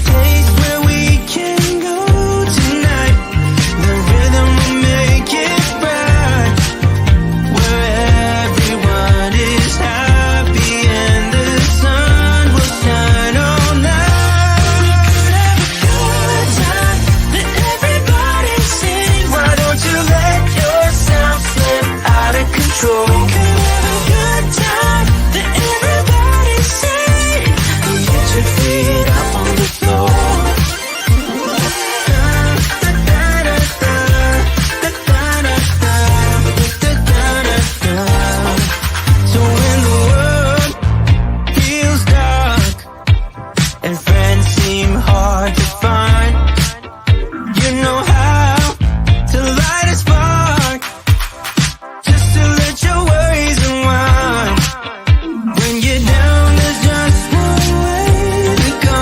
place where we can go tonight. The rhythm will make it right, where everyone is happy and the sun will shine all night. We could have a good time, let everybody sing. Why don't you let yourself slip out of control? We could have a good time, let everybody sing. Get your feet up on the floor. So when the world feels dark and friends seem hard to find, you know how to light a spark, just to let your worries unwind. When you're down, there's just one way to go.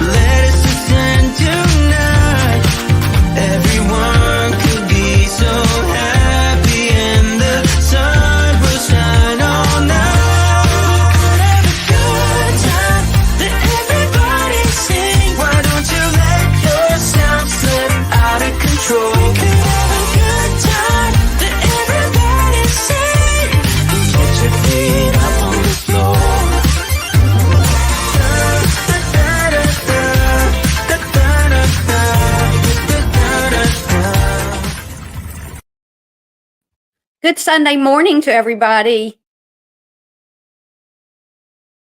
Let us ascend tonight. Everyone could be so happy and the sun will shine all night. Have a good time, let everybody sing. Why don't you let yourself slip out of control? We could have a good time, let everybody sing. Get your feet up on the floor. Good Sunday morning to everybody.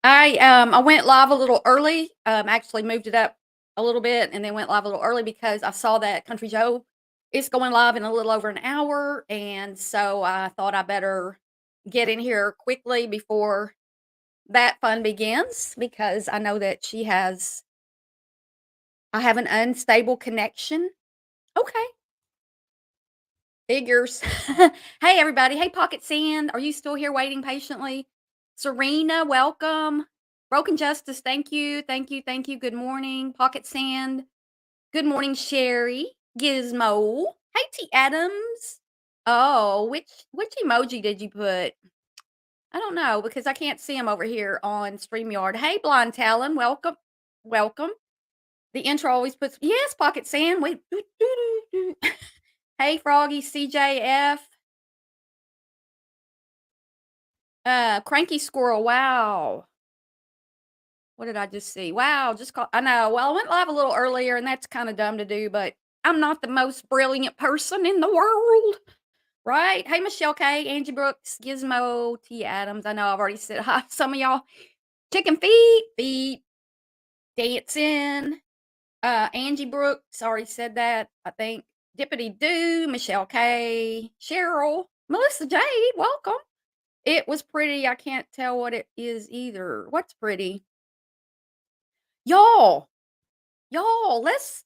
I went live a little early. Actually moved it up a little bit and then went live a little early because I saw that Country Joe is going live in a little over an hour, and so I thought I better get in here quickly before that fun begins because I know that I have an unstable connection. Okay. Figures. Hey, everybody. Hey, Pocket Sand. Are you still here waiting patiently? Serena, welcome. Broken Justice, thank you. Thank you. Thank you. Good morning. Pocket Sand. Good morning, Sherry. Gizmo. Hey, T. Adams. Oh, which emoji did you put? I don't know because I can't see them over here on StreamYard. Hey, Blind Talon. Welcome. Welcome. The intro always puts, yes, Pocket Sand. Wait. Hey, Froggy, CJF. Cranky Squirrel, wow. What did I just see? Wow, just call I know. Well, I went live a little earlier, and that's kind of dumb to do, but I'm not the most brilliant person in the world, right? Hey, Michelle K, Angie Brooks, Gizmo, T. Adams. I know I've already said hi. Some of y'all. Chicken feet, dancing. Angie Brooks, already said that, I think. Dippity Doo, Michelle K, Cheryl, Melissa Jade, welcome. It was pretty. I can't tell what it is either. What's pretty? Y'all, let's.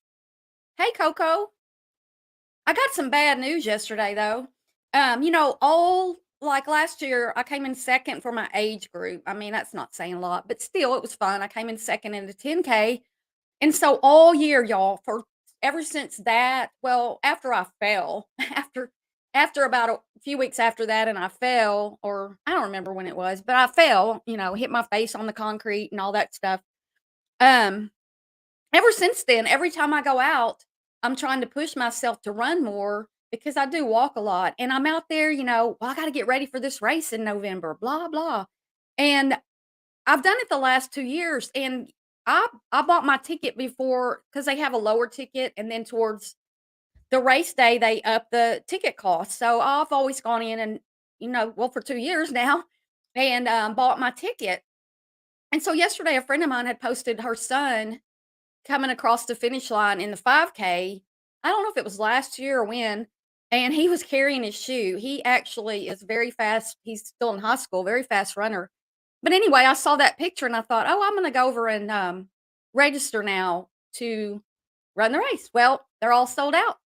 Hey, Coco. I got some bad news yesterday, though. All like last year, I came in second for my age group. I mean, that's not saying a lot, but still, it was fun. I came in second in the 10K. And so all year, y'all, for ever since that, well, after I fell, after about a few weeks after that, and I fell, or I don't remember when it was, but I fell, hit my face on the concrete and all that stuff. Um, Ever since then, every time I go out, I'm trying to push myself to run more because I do walk a lot. And I'm out there, well, I got to get ready for this race in November, blah, blah. And I've done it the last 2 years, and I bought my ticket before because they have a lower ticket, and then towards the race day, they up the ticket cost. So I've always gone in and, well, for 2 years now, and bought my ticket. And so yesterday, a friend of mine had posted her son coming across the finish line in the 5K. I don't know if it was last year or when, and he was carrying his shoe. He actually is very fast. He's still in high school, very fast runner. But anyway, I saw that picture and I thought, oh, I'm going to go over and register now to run the race. Well, they're all sold out.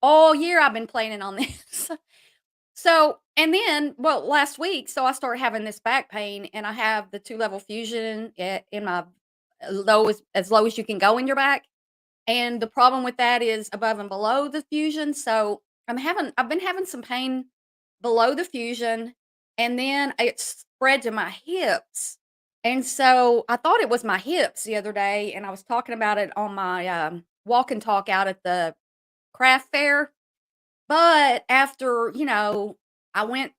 All year I've been planning on this. So, and then, well, last week, so I started having this back pain, and I have the 2-level fusion in my as low as you can go in your back. And the problem with that is above and below the fusion. So I've been having some pain below the fusion, and then it spread to my hips. And so I thought it was my hips the other day, and I was talking about it on my walk and talk out at the craft fair. But after, I went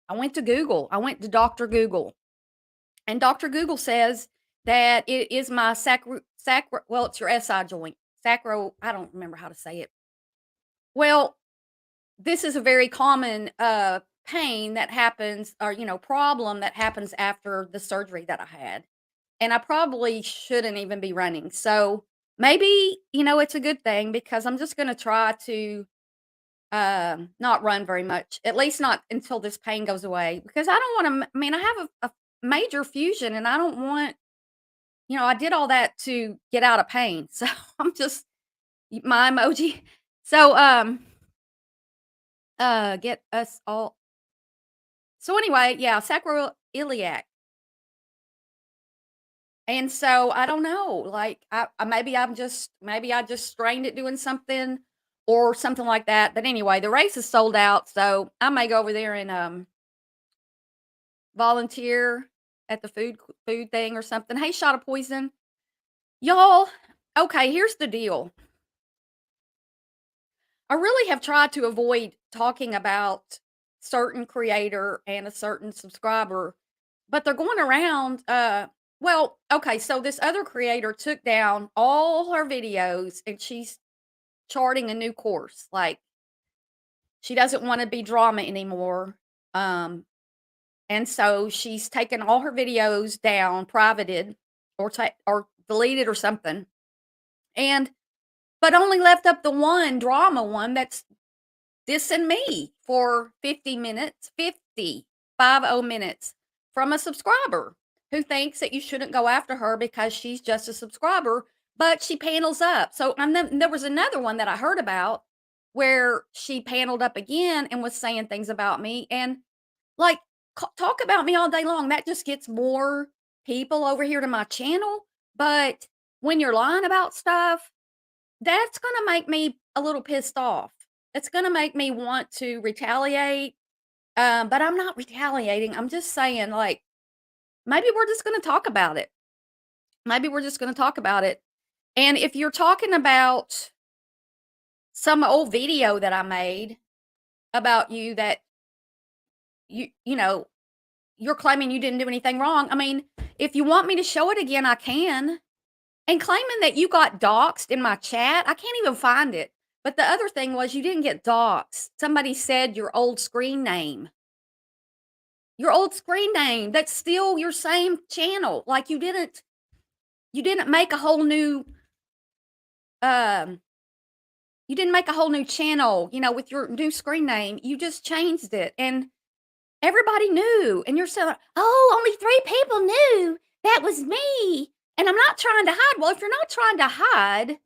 I went to Google. I went to Dr. Google. And Dr. Google says that it is my well, it's your SI joint. Sacro, I don't remember how to say it. Well, this is a very common pain that happens, or problem that happens after the surgery that I had. And I probably shouldn't even be running. So maybe, it's a good thing because I'm just going to try to not run very much, at least not until this pain goes away, because I don't want to. I mean, I have a major fusion and I don't want, I did all that to get out of pain. So I'm just my emoji. So, get us all. So anyway, yeah, sacroiliac. And so I don't know, like maybe I just strained it doing something or something like that. But anyway, the race is sold out, so I may go over there and volunteer at the food thing or something. Hey, shot of poison. Y'all, okay, here's the deal. I really have tried to avoid talking about certain creator and a certain subscriber, but they're going around. Well, okay, so this other creator took down all her videos and she's charting a new course. Like she doesn't want to be drama anymore. Um, and so she's taken all her videos down, privated, or deleted or something. And but only left up the one drama one that's dissing me for 50 minutes, 50 minutes from a subscriber who thinks that you shouldn't go after her because she's just a subscriber, but she panels up. So, and then there was another one that I heard about where she paneled up again and was saying things about me and like talk about me all day long. That just gets more people over here to my channel. But when you're lying about stuff, that's gonna make me a little pissed off. It's gonna make me want to retaliate, but I'm not retaliating. I'm just saying, like, maybe we're just gonna talk about it. Maybe we're just gonna talk about it. And if you're talking about some old video that I made about you that you know, you're claiming you didn't do anything wrong. I mean, if you want me to show it again, I can. And claiming that you got doxxed in my chat, I can't even find it. But the other thing was you didn't get doxxed. Somebody said your old screen name. Your old screen name. That's still your same channel. Like you didn't make a whole new um you didn't make a whole new channel, with your new screen name. You just changed it and everybody knew. And you're saying, "Oh, only 3 people knew. That was me." And I'm not trying to hide. Well, if you're not trying to hide,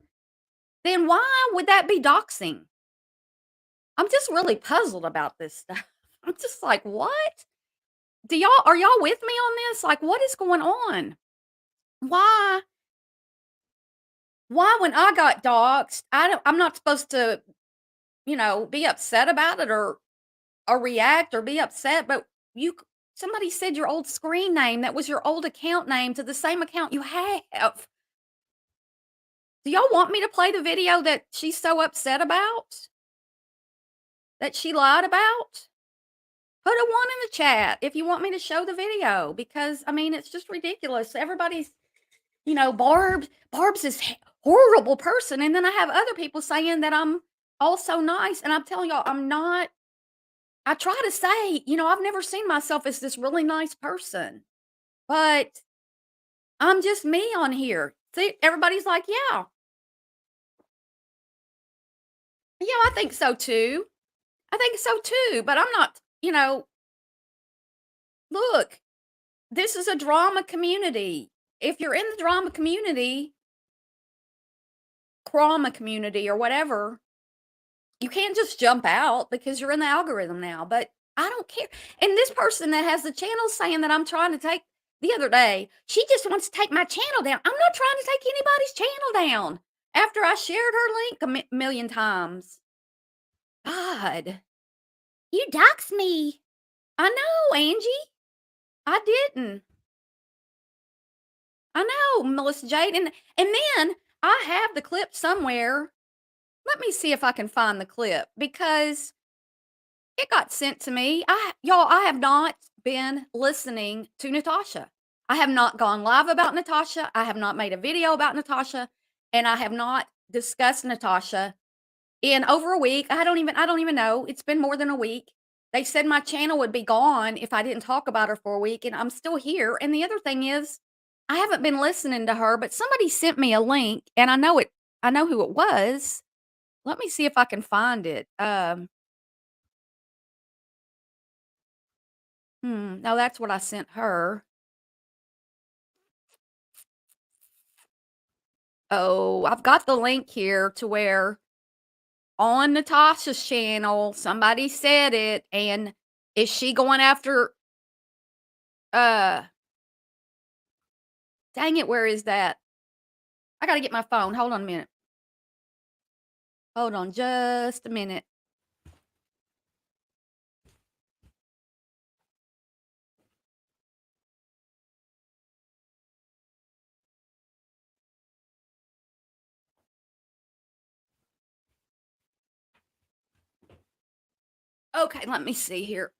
then why would that be doxing? I'm just really puzzled about this stuff. I'm just like, "What? Are y'all with me on this? Like, what is going on? Why why when I got doxxed, I'm not supposed to, be upset about it or react or be upset, but somebody said your old screen name, that was your old account name to the same account you have. Do y'all want me to play the video that she's so upset about? That she lied about? Put a 1 in the chat if you want me to show the video because, I mean, it's just ridiculous. Everybody's, Barb's this horrible person, and then I have other people saying that I'm also nice, and I'm telling y'all, I'm not. I try to say, I've never seen myself as this really nice person, but I'm just me on here. See, everybody's like, "Yeah, yeah, I think so too. I think so too," but I'm not, look, this is a drama community. If you're in the trauma community or whatever, you can't just jump out because you're in the algorithm now, but I don't care. And this person that has the channel saying that I'm trying to take the other day, she just wants to take my channel down. I'm not trying to take anybody's channel down after I shared her link a million times. God, you doxed me. I know, Angie. I didn't. I know, Melissa Jade, and then I have the clip somewhere. Let me see if I can find the clip because it got sent to me. I have not been listening to Natasha. I have not gone live about Natasha. I have not made a video about Natasha, and I have not discussed Natasha in over a week. I don't even know. It's been more than a week. They said my channel would be gone if I didn't talk about her for a week, and I'm still here. And the other thing is, I haven't been listening to her, but somebody sent me a link, and I know who it was. Let me see if I can find it. No, that's what I sent her. Oh, I've got the link here to where on Natasha's channel, somebody said it, and is she going after uh dang it, where is that? I gotta get my phone. Hold on a minute. Hold on just a minute. Okay, let me see here.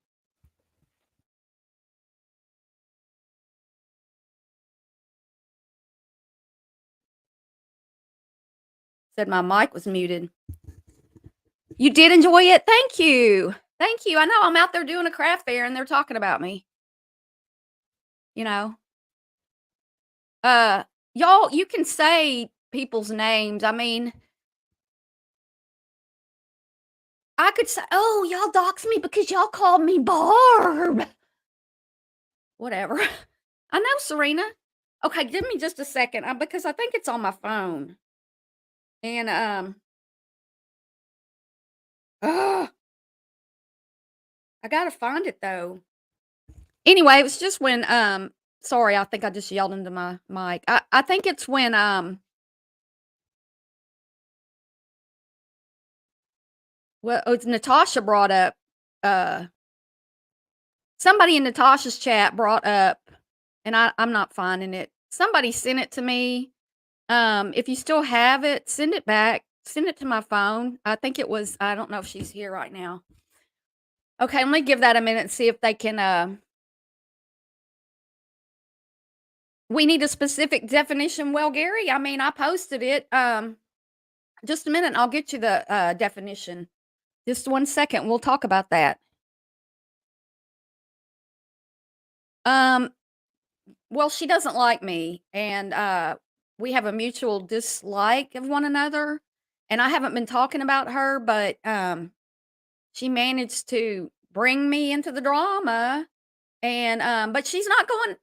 Said my mic was muted. You did enjoy it? Thank you. Thank you. I know I'm out there doing a craft fair and they're talking about me, you know. Uh y'all, you can say people's names. I mean, I could say, "Oh, y'all doxed me because y'all called me Barb." Whatever. I know, Serena. Okay, give me just a second, because I think it's on my phone. And, ugh, I gotta find it though. Anyway, it was just when, sorry, I think I just yelled into my mic. I think it's when, well, it's Natasha brought up, uh, somebody in Natasha's chat brought up, and I'm not finding it. Somebody sent it to me. If you still have it, send it back. Send it to my phone. I think it was, I don't know if she's here right now. Okay, let me give that a minute and see if they can, we need a specific definition. Well, Gary, I mean, I posted it. Just a minute, I'll get you the definition. Just 1 second, we'll talk about that. Um, well, she doesn't like me, and we have a mutual dislike of one another. And I haven't been talking about her, but she managed to bring me into the drama, and but she's not going.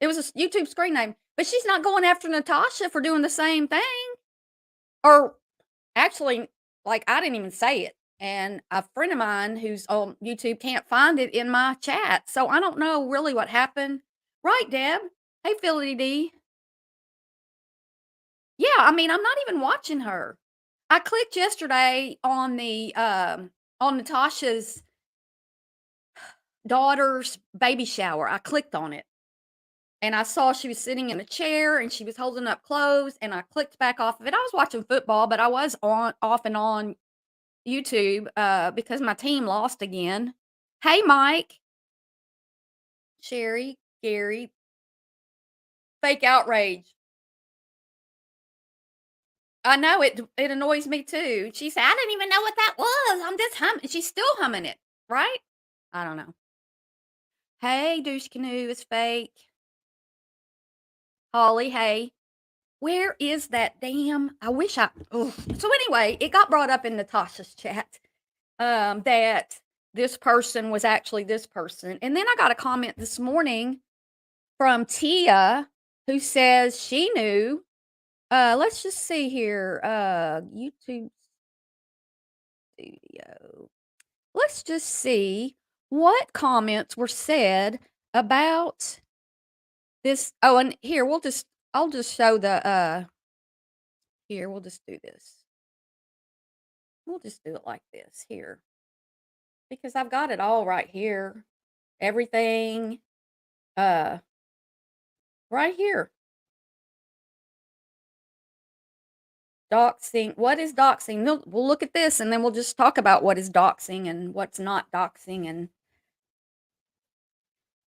It was a YouTube screen name, but she's not going after Natasha for doing the same thing. Or actually, like, I didn't even say it, and a friend of mine who's on YouTube can't find it in my chat, so I don't know really what happened. Right, Deb? Hey, Philly D. Yeah, I mean, I'm not even watching her. I clicked yesterday on Natasha's daughter's baby shower. I clicked on it, and I saw she was sitting in a chair, and she was holding up clothes, and I clicked back off of it. I was watching football, but I was on off and on YouTube, because my team lost again. Hey, Mike, Sherry, Gary, fake outrage. I know it annoys me too. She said, "I didn't even know what that was. I'm just humming." She's still humming it, right? I don't know. Hey, douche canoe is fake. Holly, hey. Where is that damn? I wish I. Oh. So anyway, it got brought up in Natasha's chat, that this person was actually this person, and then I got a comment this morning from Tia, who says she knew. Let's just see here. YouTube Studio. Let's just see what comments were said about this. Oh, and here I'll just show the here, we'll just do this. We'll just do it like this here because I've got it all right here. Everything uh right here. Doxing. What is doxing? We'll look at this and then we'll just talk about what is doxing and what's not doxing.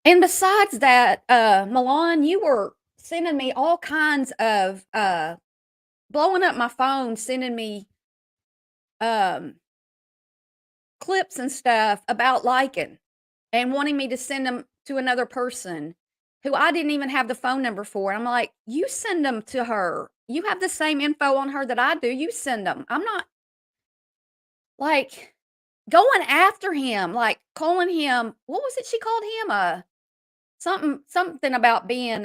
And besides that, Milan, you were sending me all kinds of blowing up my phone, sending me um clips and stuff about liking and wanting me to send them to another person who I didn't even have the phone number for. I'm like, you send them to her. You have the same info on her that I do. You send them. I'm not like going after him, like calling him. What was it she called him? Something about being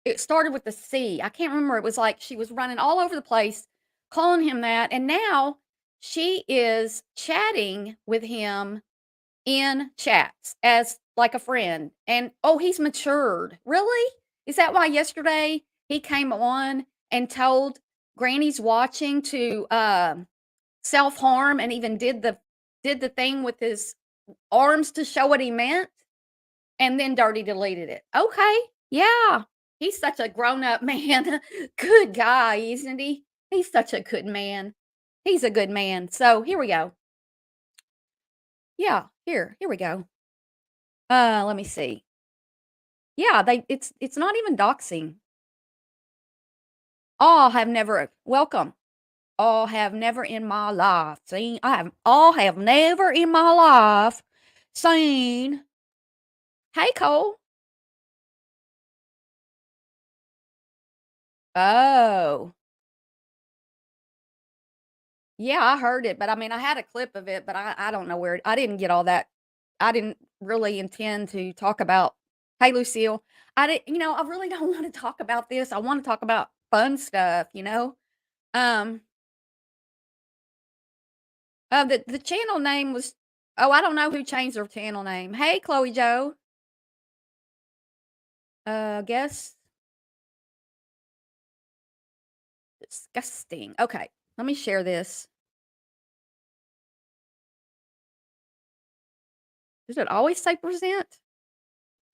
it started with the C. I can't remember. It was like she was running all over the place, calling him that. And now she is chatting with him in chats as like a friend. And oh, he's matured. Really? Is that why yesterday he came on and told Granny's watching to self-harm and even did the thing with his arms to show what he meant? And then Dirty deleted it. Okay. Yeah. He's such a grown-up man. Good guy, isn't he? He's such a good man. He's a good man. So here we go. Yeah, here we go. Let me see. Yeah, it's not even doxing. All have never welcome. All have never in my life seen. All have never in my life seen. Hey, Cole. Oh. Yeah, I heard it, but I mean, I had a clip of it, but I don't know where I didn't get all that. I didn't really intend to talk about Hey, Lucille. I didn't, I really don't want to talk about this. I want to talk about fun stuff. Um, the channel name was, oh, I don't know who changed their channel name. Hey, Chloe Joe. Guess disgusting. Okay, let me share this. Does it always say present?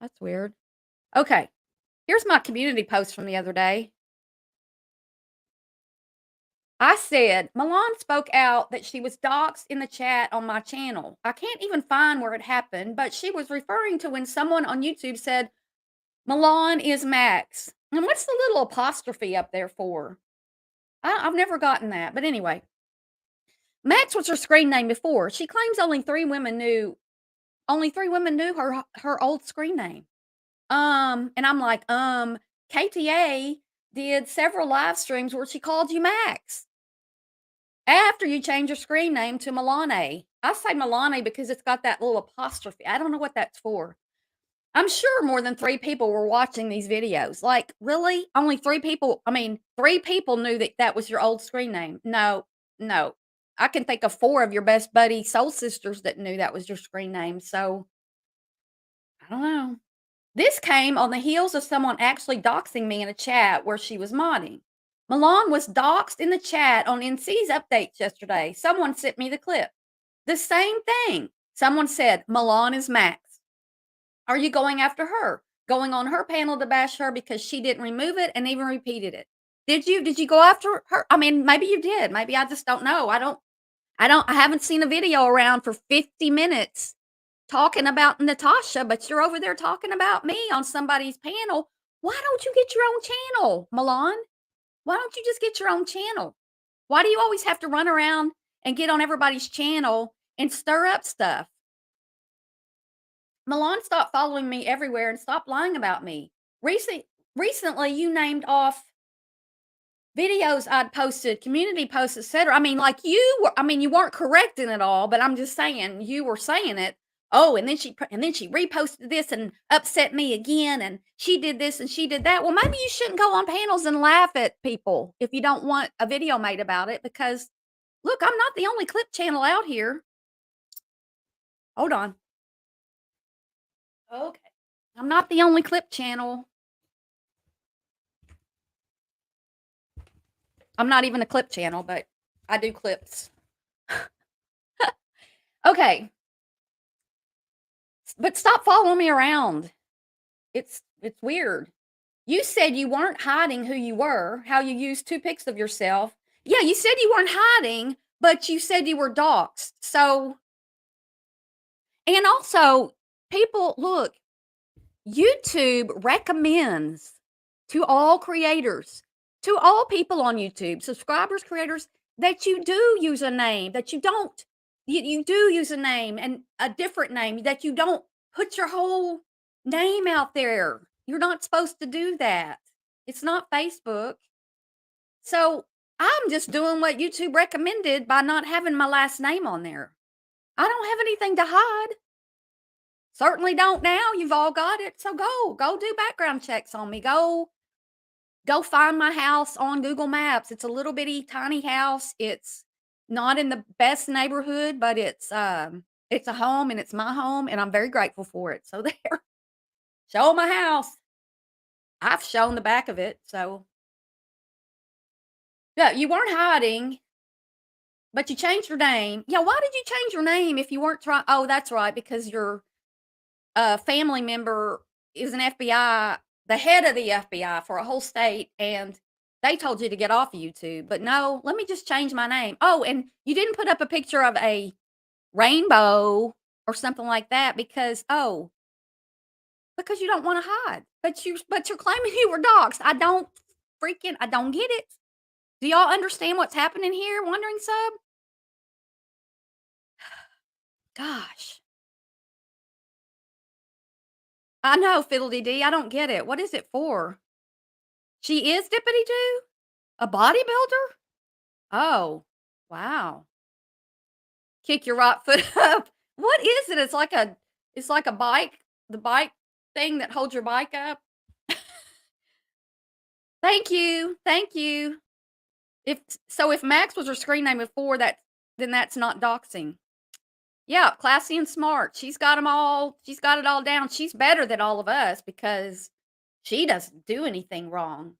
That's weird. Okay, here's my community post from the other day. I said, Milan spoke out that she was doxxed in the chat on my channel. I can't even find where it happened, but she was referring to when someone on YouTube said, Milan is Max. And what's the little apostrophe up there for? I've never gotten that. But anyway, Max was her screen name before. She claims only 3 women knew her old screen name. And I'm like, KTA did several live streams where she called you Max. After you change your screen name to Milane. I say Milane because it's got that little apostrophe. I don't know what that's for. I'm sure more than 3 people were watching these videos. Like, really? Only 3 people? I mean, 3 people knew that that was your old screen name. No, no. I can think of 4 of your best buddy soul sisters that knew that was your screen name. So, I don't know. This came on the heels of someone actually doxing me in a chat where she was modding. Milan was doxed in the chat on NC's updates yesterday. Someone sent me the clip. The same thing. Someone said, Milan is Max. Are you going after her? Going on her panel to bash her because she didn't remove it and even repeated it. Did you? Did you go after her? I mean, maybe you did. Maybe I just don't know. I haven't seen a video around for 50 minutes talking about Natasha, but you're over there talking about me on somebody's panel. Why don't you get your own channel, Milan? Why don't you just get your own channel? Why do you always have to run around and get on everybody's channel and stir up stuff? Milan, stop following me everywhere and stop lying about me. Recently, you named off videos I'd posted, community posts, etc. I mean, like you were. I mean, you weren't correcting it all, but I'm just saying you were saying it. Oh, and then she reposted this and upset me again, and she did this and she did that. Well, maybe you shouldn't go on panels and laugh at people if you don't want a video made about it. Because look, I'm not the only clip channel out here. Hold on. Okay, I'm not the only clip channel. I'm not even a clip channel, but I do clips. Okay. But stop following me around. It's weird. You said you weren't hiding who you were, how you used 2 pics of yourself. Yeah, you said you weren't hiding, but you said you were doxxed. So and also, people look, YouTube recommends to all creators, to all people on YouTube, subscribers, creators, that you do use a name, that you don't. You do use a name and a different name, that you don't put your whole name out there. You're not supposed to do that. It's not Facebook. So I'm just doing what YouTube recommended by not having my last name on there. I don't have anything to hide. Certainly don't now. You've all got it. So go do background checks on me. Go find my house on Google Maps. It's a little bitty tiny house. It's not in the best neighborhood, but it's a home and it's my home and I'm very grateful for it. So there. Show my house. I've shown the back of it. So yeah, you weren't hiding, but you changed your name. Yeah, why did you change your name if you weren't trying? Oh, that's right, because your family member is an FBI, the head of the FBI for a whole state, and they told you to get off of YouTube. But no, let me just change my name. Oh, and you didn't put up a picture of a rainbow or something like that because you don't want to hide. But you're claiming you were doxxed. I don't get it. Do y'all understand what's happening here, Wondering Sub? Gosh. I know, Fiddly D. I don't get it. What is it for? She is Dippity Doo? A bodybuilder? Oh, wow. Kick your right foot up. What is it? It's like a bike, the bike thing that holds your bike up. Thank you. Thank you. If Max was her screen name before that, then that's not doxing. Yeah, classy and smart. She's got them all. She's got it all down. She's better than all of us because she doesn't do anything wrong.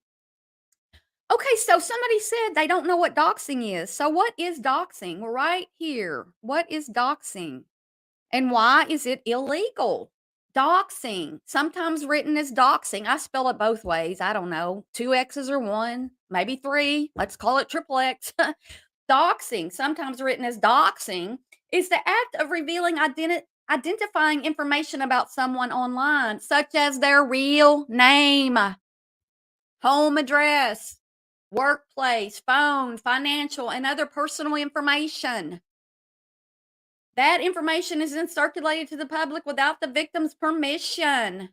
Okay, so somebody said they don't know what doxing is. So what is doxing? We're right here. What is doxing? And why is it illegal? Doxing, sometimes written as doxing. I spell it both ways. I don't know. Two X's or one, maybe three. Let's call it triple X. Doxing, sometimes written as doxing, is the act of revealing identifying information about someone online, such as their real name, home address, workplace, phone, financial, and other personal information. That information is then circulated to the public without the victim's permission.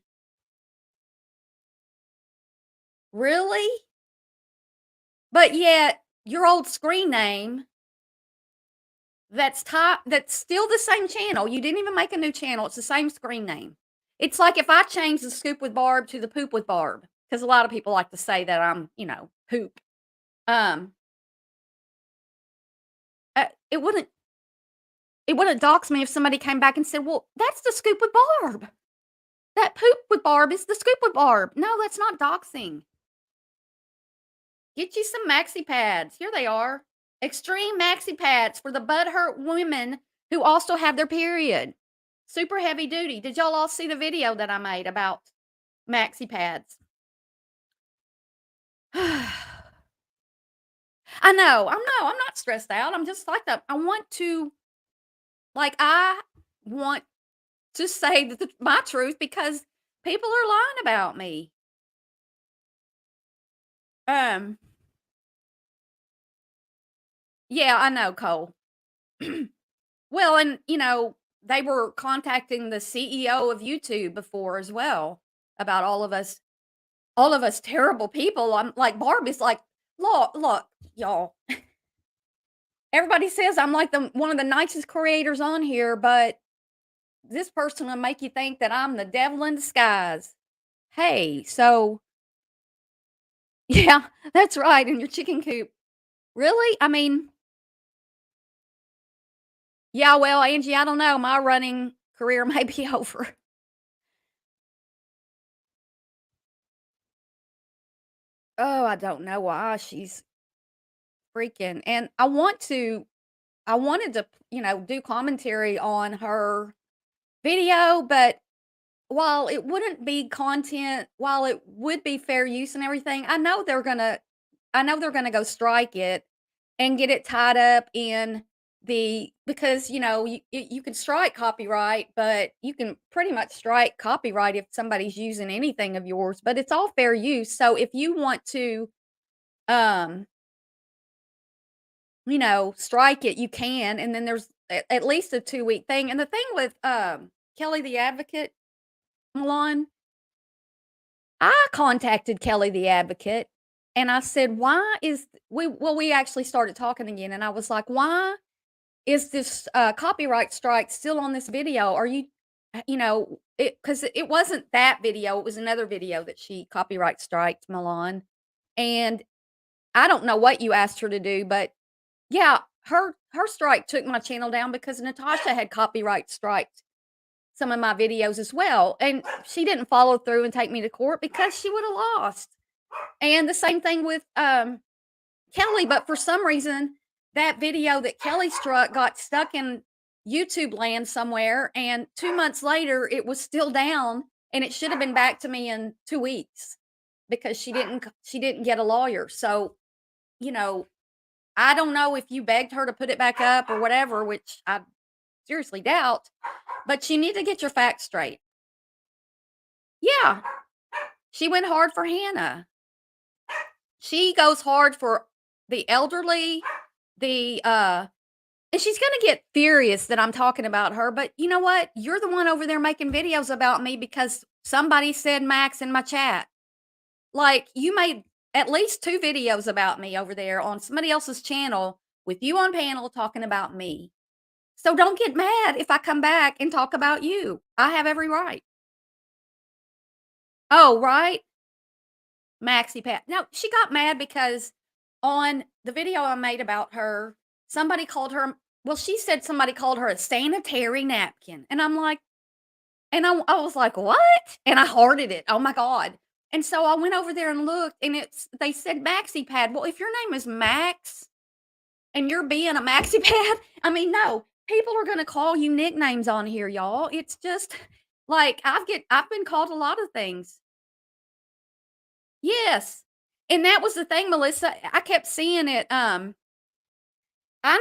Really? But yet, your old screen name that's still the same channel. You didn't even make a new channel. It's the same screen name. It's like if I change the Scoop with Barb to the Poop with Barb, because a lot of people like to say that I'm, poop. Um, it wouldn't dox me if somebody came back and said, "Well, that's the Scoop with Barb. That Poop with Barb is the Scoop with Barb." No, that's not doxing. Get you some maxi pads. Here they are. Extreme maxi pads for the butthurt women who also have their period. Super heavy duty. Did y'all all see the video that I made about maxi pads? I know. I'm not stressed out. I'm just like that. I want to say my truth because people are lying about me. Um, yeah, I know, Cole. Well, and they were contacting the CEO of YouTube before as well about all of us terrible people. I'm like Barb is like, look, y'all. Everybody says I'm like one of the nicest creators on here, but this person will make you think that I'm the devil in disguise. Hey, so yeah, that's right, in your chicken coop. Really? I mean, yeah, well, Angie, I don't know. My running career may be over. Oh, I don't know why she's freaking and I wanted to, do commentary on her video, but while it wouldn't be content, while it would be fair use and everything, I know they're gonna go strike it and get it tied up in the because, you can strike copyright, but you can pretty much strike copyright if somebody's using anything of yours, but it's all fair use. So if you want to, um, strike it, you can, and then there's at least a 2-week thing. And the thing with, Kelly the Advocate, Milan, I contacted Kelly the Advocate, and I said, "Why is" we actually started talking again, and I was like, "Why is this, copyright strike still on this video? Are you" because it wasn't that video, it was another video that she copyright striked Milan, and I don't know what you asked her to do, but yeah, her strike took my channel down because Natasha had copyright striked some of my videos as well, and she didn't follow through and take me to court because she woulda lost. And the same thing with, Kelly, but for some reason, that video that Kelly struck got stuck in YouTube land somewhere, and 2 months later, it was still down, and it should have been back to me in 2 weeks because she didn't get a lawyer. So, you know, I don't know if you begged her to put it back up or whatever, which I seriously doubt, but you need to get your facts straight. Yeah, she went hard for Hannah. She goes hard for the elderly, and she's gonna get furious that I'm talking about her, but you know what? You're the one over there making videos about me because somebody said Max in my chat. Like, you made at least 2 videos about me over there on somebody else's channel with you on panel talking about me. So don't get mad if I come back and talk about you. I have every right. Oh, right? Maxie Pat. Now, she got mad because on the video I made about her, somebody called her well, she said somebody called her a sanitary napkin. And I'm like, and I was like, "What?" And I hearted it. Oh my god. And so I went over there and looked, and they said Maxi Pad. Well, if your name is Max and you're being a Maxi Pad, I mean, no, people are gonna call you nicknames on here, y'all. It's just like I've been called a lot of things. Yes. And that was the thing, Melissa. I kept seeing it. I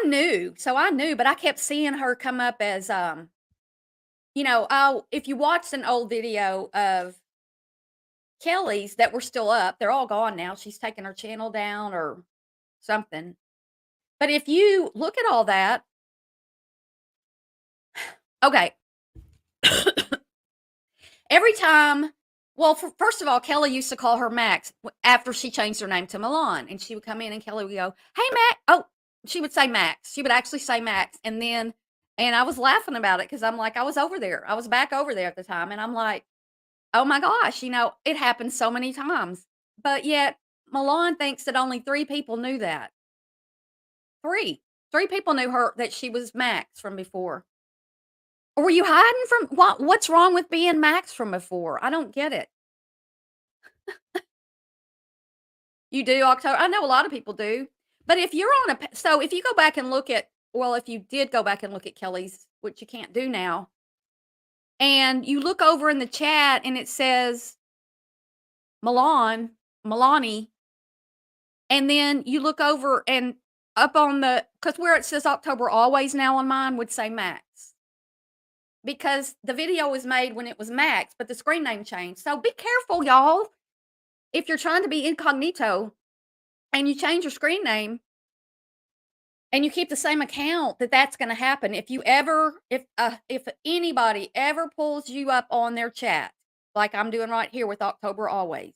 knew, but I kept seeing her come up as if you watched an old video of Kelly's that were still up, they're all gone now. She's taken her channel down or something. But if you look at all that, okay, every time, well, first of all, Kelly used to call her Max after she changed her name to Milan, and she would come in and Kelly would go, "Hey, Max." Oh, she would say Max. She would actually say Max, and I was laughing about it because I'm like, I was over there. I was back over there at the time, and I'm like, oh my gosh, it happens so many times. But yet, Milan thinks that only 3 people knew that. 3. 3 people knew her that she was Max from before. Or were you hiding from what's wrong with being Max from before? I don't get it. You do October. I know a lot of people do. But if you're on so if you go back and look at well, if you did go back and look at Kelly's, which you can't do now, and you look over in the chat and it says Milani, and then you look over and up on because where it says October always now on mine would say Max. Because the video was made when it was Max, but the screen name changed. So be careful, y'all. If you're trying to be incognito and you change your screen name and you keep the same account, that's going to happen. If anybody ever pulls you up on their chat, like I'm doing right here with October always,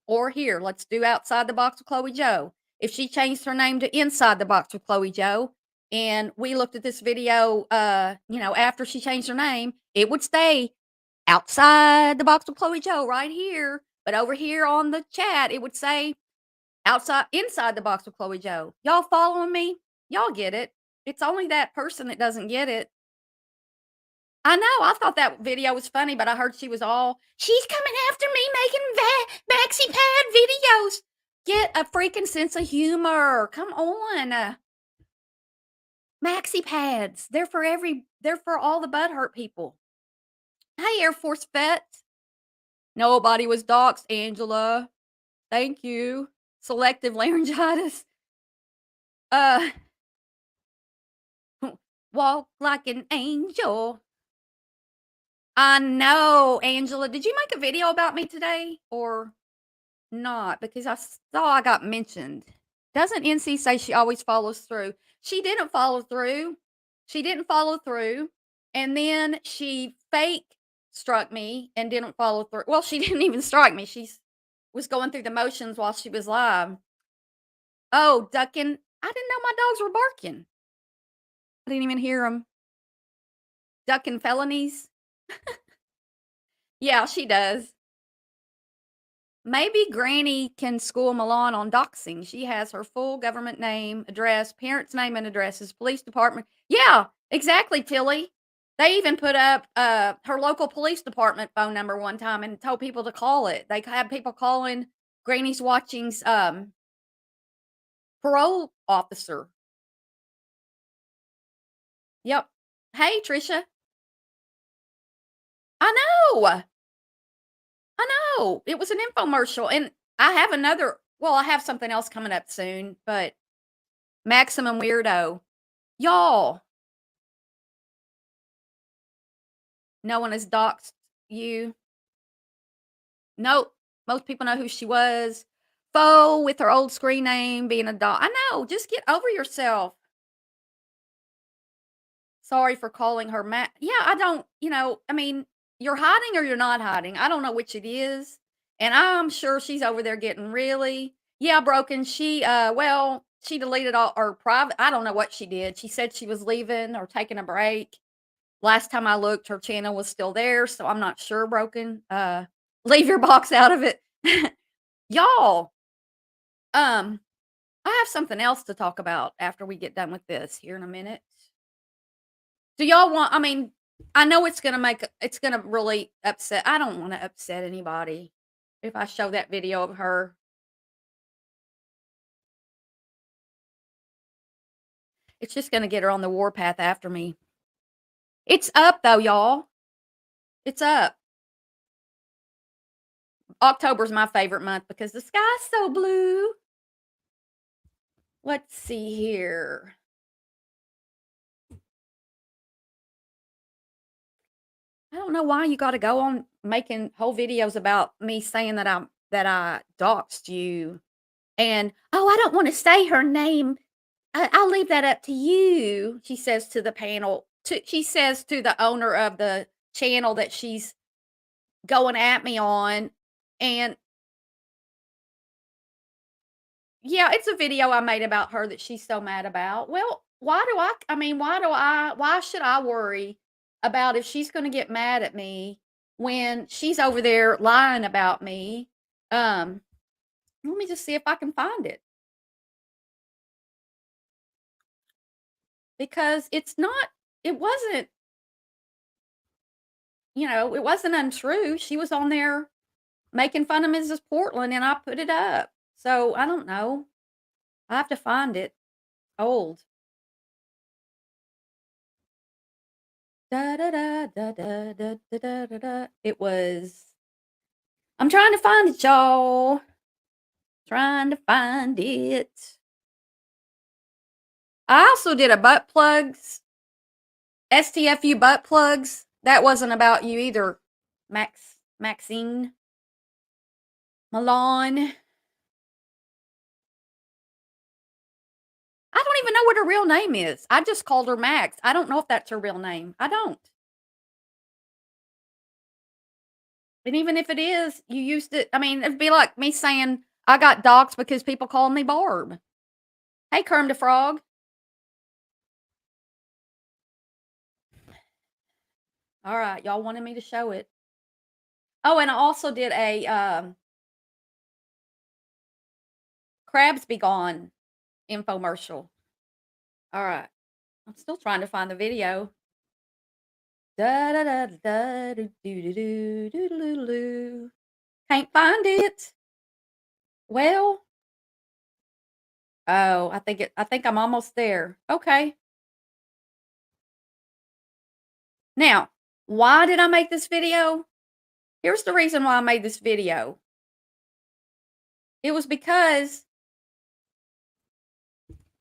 or here, let's do outside the box with Chloe Joe. If she changed her name to inside the box with Chloe Joe, and we looked at this video, after she changed her name, it would stay outside the box with Chloe Joe right here. But over here on the chat, it would say inside the box with Chloe Joe. Y'all following me? Y'all get it. It's only that person that doesn't get it. I know. I thought that video was funny, but I heard she's coming after me making maxi pad videos. Get a freaking sense of humor. Come on. Maxi pads. They're for all the butt hurt people. Hi, Air Force vet. Nobody was doxxed, Angela. Thank you. Selective laryngitis. Uh, walk like an angel. I know, Angela. Did you make a video about me today or not? Because I saw I got mentioned. Doesn't NC say she always follows through? She didn't follow through. She didn't follow through. And then she fake struck me and didn't follow through. Well, she didn't even strike me. She was going through the motions while she was live. Oh, ducking. I didn't know my dogs were barking. I didn't even hear them. Ducking felonies. Yeah, she does. Maybe Granny can school Milan on doxing. She has her full government name, address, parents' name and addresses, police department. Yeah, exactly, Tilly. They even put up her local police department phone number one time and told people to call it. They had people calling Granny's Watching's parole officer. Yep. Hey, Trisha. I know. I know. It was an infomercial. And I have another, well, I have something else coming up soon, but Maximum Weirdo. Y'all, no one has doxed you. Nope. Most people know who she was. Foe with her old screen name being a dog. I know. Just get over yourself. Sorry for calling her Yeah, I don't, I mean, you're hiding or you're not hiding. I don't know which it is. And I'm sure she's over there getting really, yeah, broken. Well, she deleted all her private. I don't know what she did. She said she was leaving or taking a break. Last time I looked, her channel was still there, so I'm not sure, broken. Leave your box out of it. Y'all, um, I have something else to talk about after we get done with this here in a minute. Do y'all want I mean, I know it's gonna really upset I don't wanna upset anybody if I show that video of her. It's just gonna get her on the warpath after me. It's up though, y'all. It's up. October's my favorite month because the sky's so blue. Let's see here. I don't know why you gotta go on making whole videos about me saying that I doxed you, and, "Oh, I don't wanna say her name. I'll leave that up to you," she says to the panel she says to the owner of the channel that she's going at me on, and yeah, it's a video I made about her that she's so mad about. Well, I mean, why should I worry about if she's gonna get mad at me when she's over there lying about me? Um, Let me just see if I can find it because it wasn't, it wasn't untrue. She was on there making fun of Mrs. Portland and I put it up. So I don't know. I have to find it. Old. Da da da da da da da da da da. It was. I'm trying to find it, y'all. Trying to find it. I also did a butt plugs, STFU butt plugs. That wasn't about you either, Maxine Milan. I don't even know what her real name is. I just called her Max. I don't know if that's her real name. I don't. And even if it is, you used it. I mean, it'd be like me saying I got doxxed because people call me Barb. Hey, Kerm the Frog. All right, y'all wanted me to show it. Oh, and I also did a Crabs Be Gone infomercial. All right, I'm still trying to find the video. Da da da da do do do do do do. Can't find it. Well, oh, I think I'm almost there. Okay. Now, Why did I make this video? Here's the reason why I made this video. It was because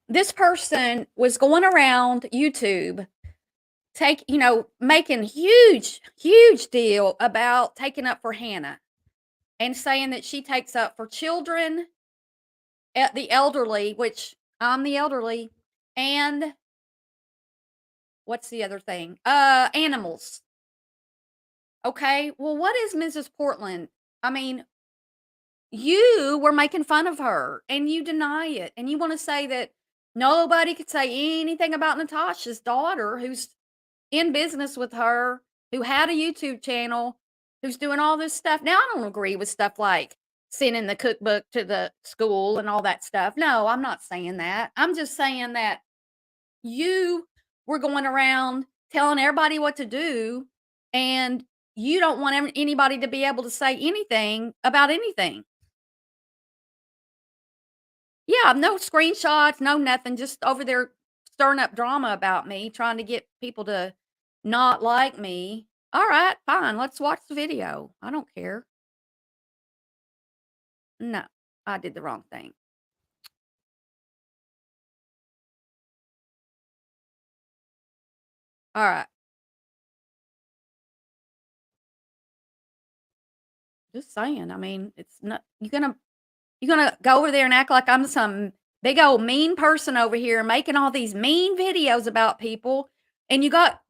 this person was going around YouTube making huge deal about taking up for Hannah and saying that she takes up for children, the elderly, which I'm the elderly, and what's the other thing? Animals. Okay. Well, what is Mrs. Portland? I mean, you were making fun of her and you deny it. And you want to say that nobody could say anything about Natasha's daughter, who's in business with her, who had a YouTube channel, who's doing all this stuff. Now, I don't agree with stuff like sending the cookbook to the school and all that stuff. No, I'm not saying that. I'm just saying that you were going around telling everybody what to do, and you don't want anybody to be able to say anything about anything. Yeah, no screenshots, no nothing, just over there stirring up drama about me, trying to get people to not like me. All right, fine, let's watch the video. I don't care. No, I did the wrong thing. All right. Just saying. I mean, it's not you're gonna go over there and act like I'm some big old mean person over here making all these mean videos about people, and you got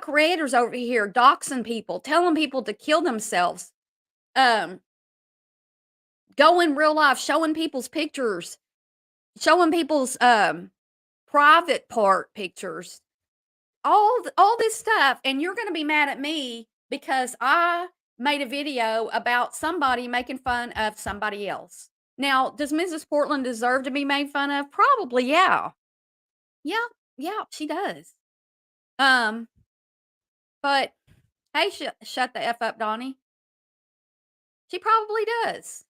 creators over here doxing people, telling people to kill themselves. Um, Go in real life, showing people's pictures, showing people's private part pictures, all this stuff, and you're gonna be mad at me because I made a video about somebody making fun of somebody else. Now, does Mrs. Portland deserve to be made fun of? Probably, yeah. Yeah, yeah, she does. Um, but hey, shut the F up, Donnie. She probably does.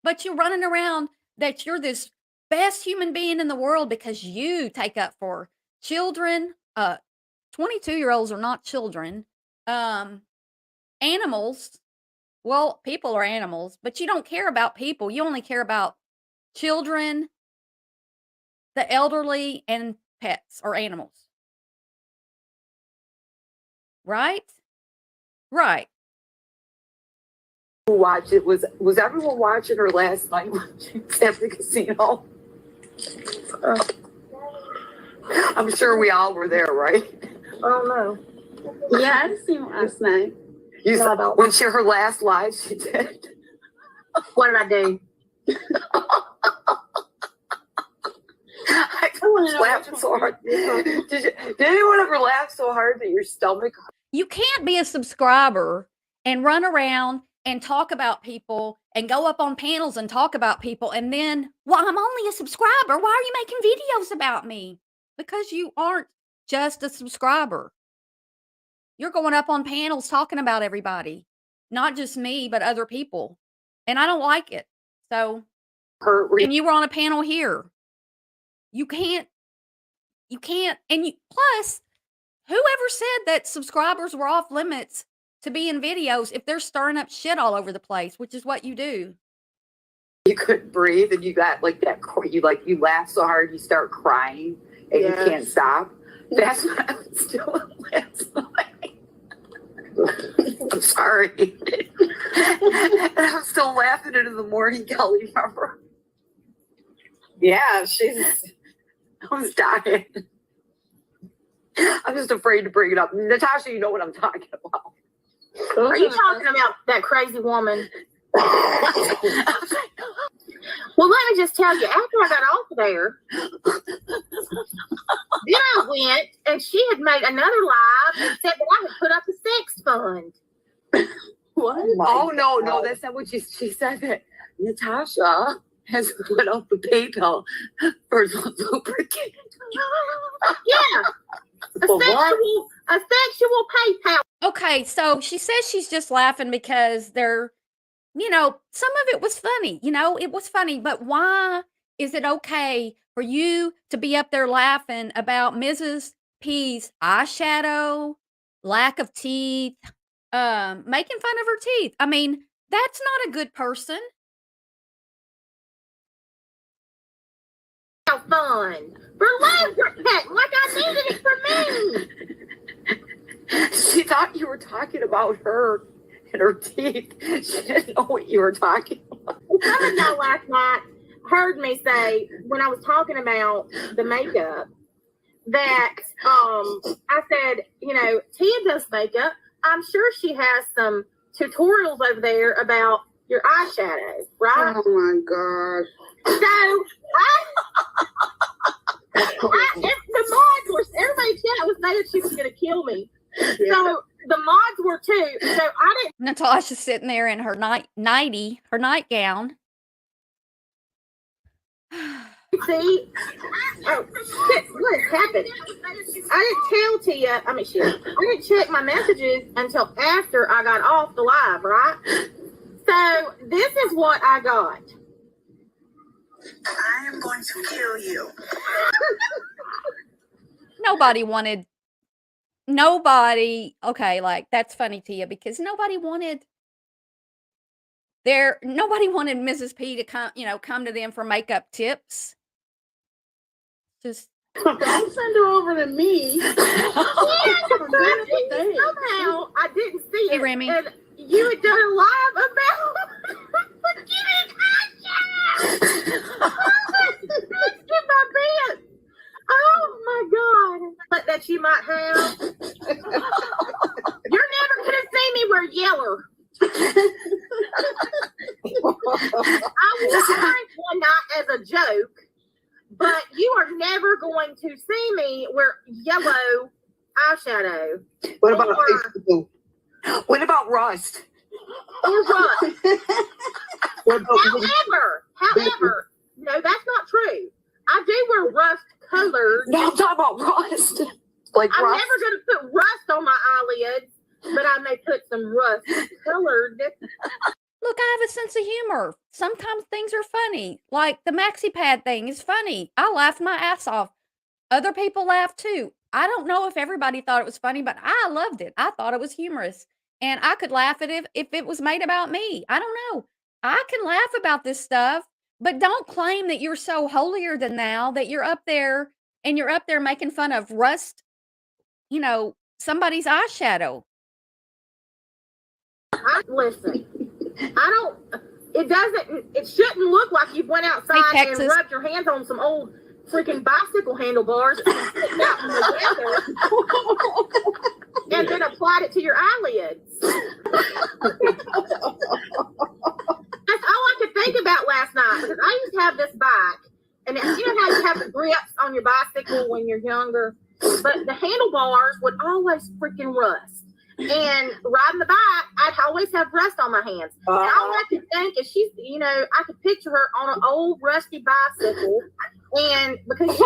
But you're running around that you're this best human being in the world because you take up for children. 22-year-olds are not children. Um, Animals. Well, people are animals, but you don't care about people. You only care about children, the elderly, and pets or animals. Right? Right. Watch it. Was everyone watching her last night when she was at the casino? Uh, I'm sure we all were there, right? Oh no. Yeah, I didn't see him last night. You saw when she her last live she did. What did I do? I was laughing so hard. Did anyone ever laugh so hard that your stomach hurt? You can't be a subscriber and run around and talk about people and go up on panels and talk about people and then, well, I'm only a subscriber. Why are you making videos about me? Because you aren't just a subscriber. You're going up on panels talking about everybody, not just me, but other people. And I don't like it. So, and you were on a panel here. You can't, and plus, whoever said that subscribers were off limits to be in videos if they're stirring up shit all over the place, which is what you do. You couldn't breathe and you got like that, you laugh so hard you start crying and you can't stop. That's what I was doing last night. I'm sorry. And I'm still laughing into the morning, Kelly, remember? Yeah, I was dying. I'm just afraid to bring it up. Natasha, you know what I'm talking about. Are you talking about that crazy woman? Well, let me just tell you, after I got off of there, then I went and she had made another live and said that I had put up a sex fund. What? Oh, no, that's not what she said. That Natasha has put up the PayPal for the lubricant. Yeah. A sexual PayPal. Okay, so she says she's just laughing because some of it was funny. It was funny, but why is it okay for you to be up there laughing about Mrs. P's eyeshadow lack of teeth, making fun of her teeth. I mean, that's not a good person. How fun. For laser tech, like I needed it for me. She thought you were talking about her and her teeth. She didn't know what you were talking about. Some of y'all last night heard me say when I was talking about the makeup that I said, you know, Tia does makeup. I'm sure she has some tutorials over there about your eyeshadows, right? Oh my gosh. So the mods were, everybody in chat was saying she was going to kill me. Yeah. So the mods were too. So I didn't Natasha's sitting there in her nightie, her nightgown. see. Oh, shit, what has happened? I didn't tell Tia, I didn't check my messages until after I got off the live, right? So this is what I got. I am going to kill you. Okay, like that's funny, Tia, because nobody wanted Mrs. P to come to them for makeup tips. Just Don't send her over to me. Somehow I didn't see Hey, it. Remy. And you had done a live about forgetting eyeshadow. My bed. Oh my god. But that you might have. You're never gonna see me wear yellow. I was wearing one night as a joke, but you are never going to see me wear yellow eyeshadow. What about rust? Or rust. However, no, that's not true. I do wear rust colors. No, I'm talking about rust. Like I'm rust. never going to put rust on my eyelids, but I may put some rust colored. look, I have a sense of humor. Sometimes things are funny. Like the maxi pad thing is funny. I laughed my ass off. Other people laughed too. I don't know if everybody thought it was funny, but I loved it. I thought it was humorous. And I could laugh at it if it was made about me. I don't know. I can laugh about this stuff, but don't claim that you're so holier than thou that you're up there making fun of rust, somebody's eyeshadow. Listen, it shouldn't look like you went outside and Texas. rubbed your hands on some old freaking bicycle handlebars and sitting out in the weather and then applied it to your eyelids. That's all I could think about last night because I used to have this bike, and you know how you have the grips on your bicycle when you're younger, but the handlebars would always freaking rust. And riding the bike, I'd always have rust on my hands. And all I could think is I could picture her on an old rusty bicycle, and because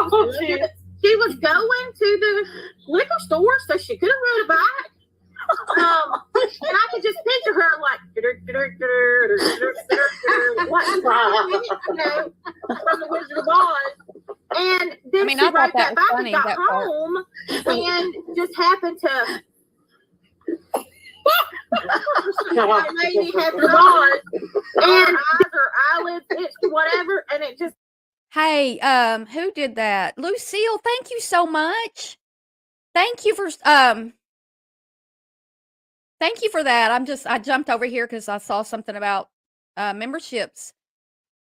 she was going to the liquor store, so she couldn't ride a bike. And I could just picture her like from the Wizard of Oz. And then she rode that bike and got home and just happened to my lady had the bars and eyes or eyelids itched or whatever, and it just. Hey, who did that? Lucille, thank you so much. Thank you for that. I jumped over here because I saw something about memberships.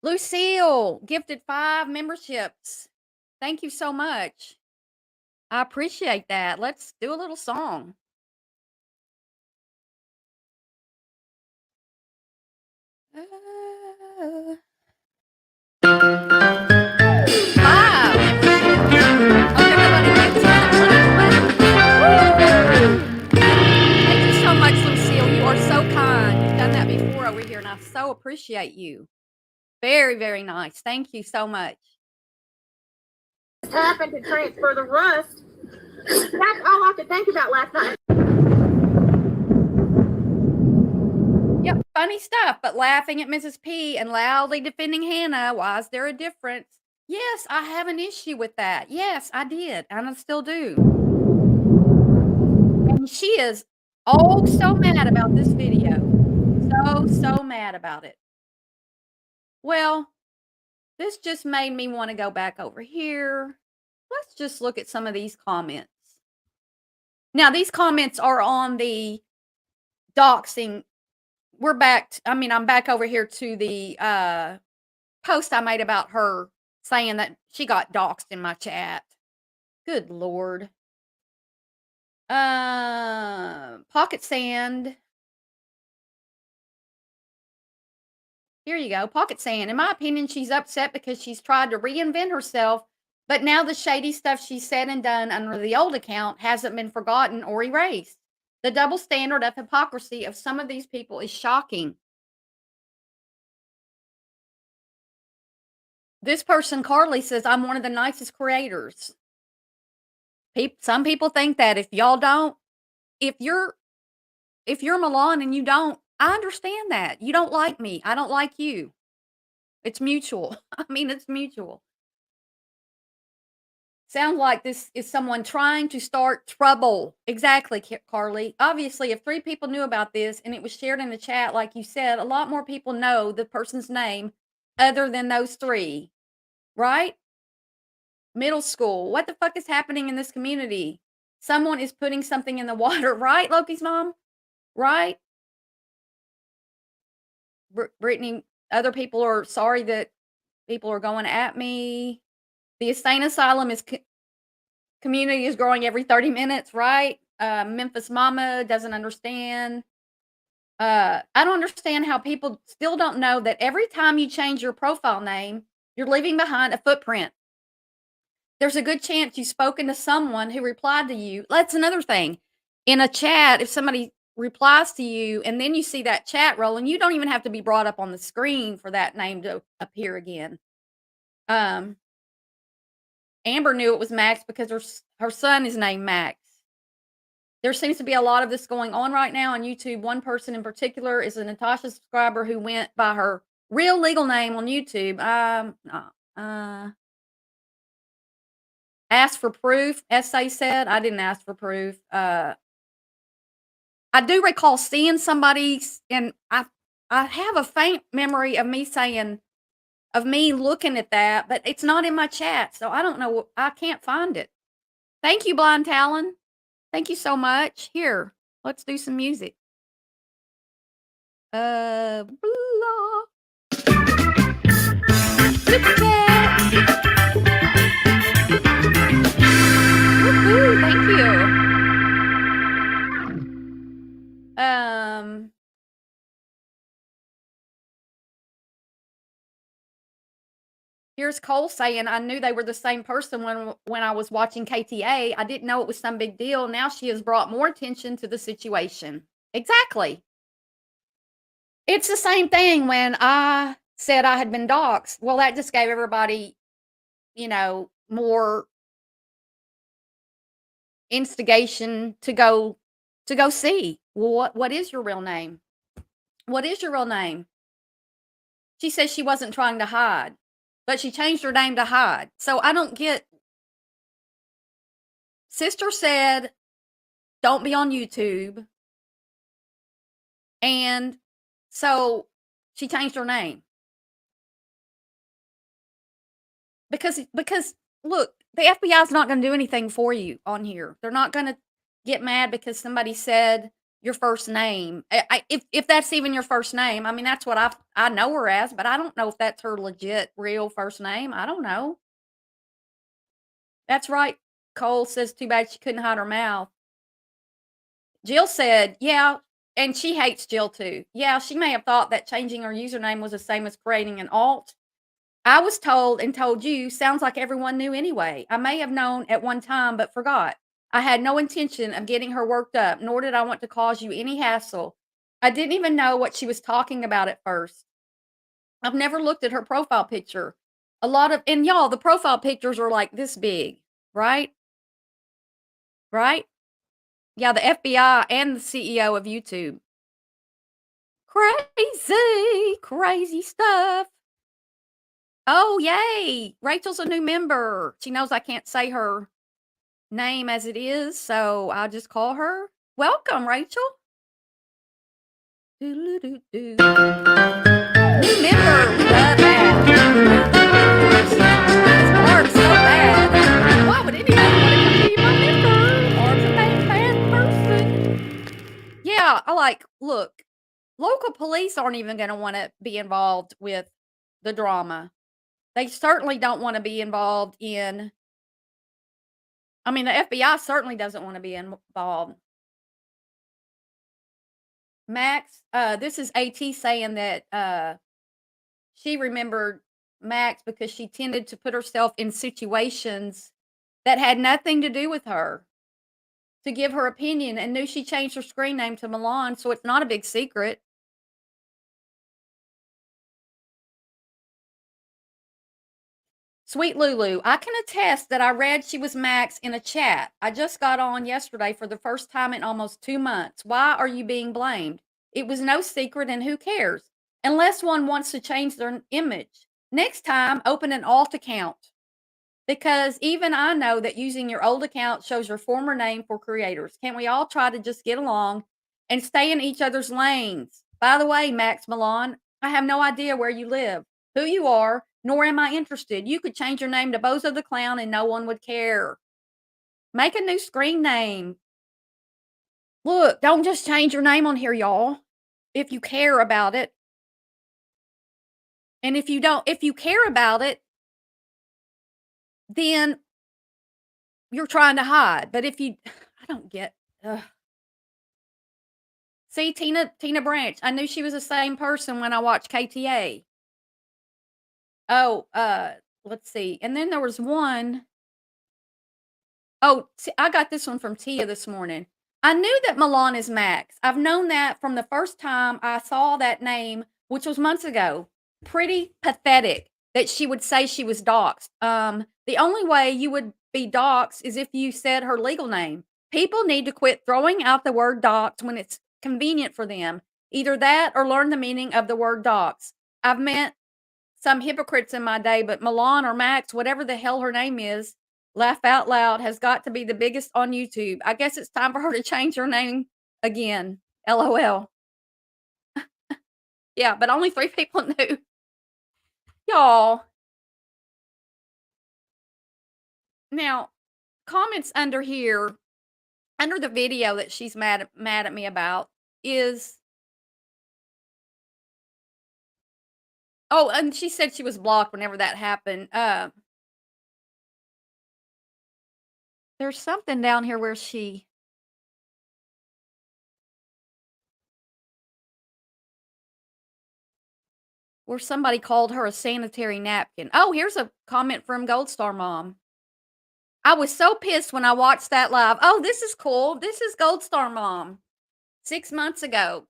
Lucille gifted 5 memberships. Thank you so much. I appreciate that. Let's do a little song. Thank you so much, Lucille. You are so kind. You've done that before over here, and I so appreciate you. Very, very nice. Thank you so much. Happened to transfer the rust. That's all I could think about last night. Yep, funny stuff, but laughing at Mrs. P and loudly defending Hannah. Why is there a difference? Yes, I have an issue with that. Yes, I did, and I still do. And And she is so mad about this video. So mad about it. Well, this just made me want to go back over here. Let's just look at some of these comments. Now, these comments are on the doxing. We're back. I'm back over here to the post I made about her saying that she got doxed in my chat. Good Lord. Pocket Sand. Here you go. Pocket Sand. In my opinion, she's upset because she's tried to reinvent herself, but now the shady stuff she said and done under the old account hasn't been forgotten or erased. The double standard of hypocrisy of some of these people is shocking. This person, Carly, says, I'm one of the nicest creators. Some people think that if y'all don't, if you're Milan and you don't, I understand that. You don't like me. I don't like you. It's mutual. It's mutual. Sounds like this is someone trying to start trouble. Exactly, Carly. Obviously, if 3 people knew about this and it was shared in the chat, like you said, a lot more people know the person's name other than those 3. Right? Middle school. What the fuck is happening in this community? Someone is putting something in the water, right, Loki's mom? Right? Brittany, other people are sorry that people are going at me. The insane asylum community is growing every 30 minutes, right? Memphis Mama doesn't understand. I don't understand how people still don't know that every time you change your profile name, you're leaving behind a footprint. There's a good chance you've spoken to someone who replied to you. That's another thing. In a chat, if somebody replies to you and then you see that chat rolling, you don't even have to be brought up on the screen for that name to appear again. Amber knew it was Max because her son is named Max. There seems to be a lot of this going on right now on YouTube. One person in particular is a Natasha subscriber who went by her real legal name on YouTube. Asked for proof, SA said. I didn't ask for proof. I do recall seeing somebody, and I have a faint memory of me looking at that, but it's not in my chat, so I don't know. I can't find it. Thank you, Blind Talon. Thank you so much. Here, let's do some music. Blah. Super chat. Woohoo, thank you. Here's Cole saying, I knew they were the same person when I was watching KTA. I didn't know it was some big deal. Now she has brought more attention to the situation. Exactly. It's the same thing when I said I had been doxxed. Well, that just gave everybody, more instigation to go see. Well, what is your real name? What is your real name? She says she wasn't trying to hide, but she changed her name to hide. So I don't get. Sister said, don't be on YouTube. And so she changed her name. Because look, the FBI is not going to do anything for you on here. They're not going to get mad because somebody said your first name. If that's even your first name, that's what I know her as, but I don't know if that's her legit real first name. I don't know. That's right. Cole says, too bad she couldn't hide her mouth. Jill said, yeah, and she hates Jill too. Yeah, she may have thought that changing her username was the same as creating an alt. I was told and told you, sounds like everyone knew anyway. I may have known at one time, but forgot. I had no intention of getting her worked up, nor did I want to cause you any hassle. I didn't even know what she was talking about at first. I've never looked at her profile picture. And y'all, the profile pictures are like this big, right? Right? Yeah, the FBI and the CEO of YouTube. Crazy stuff. Oh, yay. Rachel's a new member. She knows I can't say her name as it is, so I'll just call her. Welcome, Rachel. Doo-doo-doo-doo. New member. We love that. Barb's so bad. Why would anybody want to be my member? Barb's a bad person. Yeah, look, local police aren't even going to want to be involved with the drama. They certainly don't want to be involved in, I mean, the FBI certainly doesn't want to be involved. Max, this is AT saying that she remembered Max because she tended to put herself in situations that had nothing to do with her to give her opinion and knew she changed her screen name to Milan, so it's not a big secret. Sweet Lulu, I can attest that I read she was Max in a chat. I just got on yesterday for the first time in almost 2 months. Why are you being blamed? It was no secret and who cares? Unless one wants to change their image. Next time, open an alt account. Because even I know that using your old account shows your former name for creators. Can't we all try to just get along and stay in each other's lanes? By the way, Max Milan, I have no idea where you live, who you are, nor am I interested. You could change your name to Bozo the Clown and no one would care. Make a new screen name. Look, don't just change your name on here, y'all, if you care about it. And if you care about it, then you're trying to hide. But if you, I don't get. See, Tina Branch. I knew she was the same person when I watched KTA. Oh, let's see. And then there was one. Oh, I got this one from Tia this morning. I knew that Milan is Max. I've known that from the first time I saw that name, which was months ago. Pretty pathetic that she would say she was doxxed. The only way you would be doxxed is if you said her legal name. People need to quit throwing out the word doxxed when it's convenient for them. Either that or learn the meaning of the word doxxed. I've met some hypocrites in my day, but Milan or Max, whatever the hell her name is, laugh out loud, has got to be the biggest on YouTube. I guess it's time for her to change her name again. LOL. Yeah, but only 3 people knew. Y'all. Now, comments under here, under the video that she's mad at me about is, oh, and she said she was blocked whenever that happened. There's something down here where somebody called her a sanitary napkin. Oh, here's a comment from Gold Star Mom. I was so pissed when I watched that live. Oh, this is cool. This is Gold Star Mom. 6 months ago.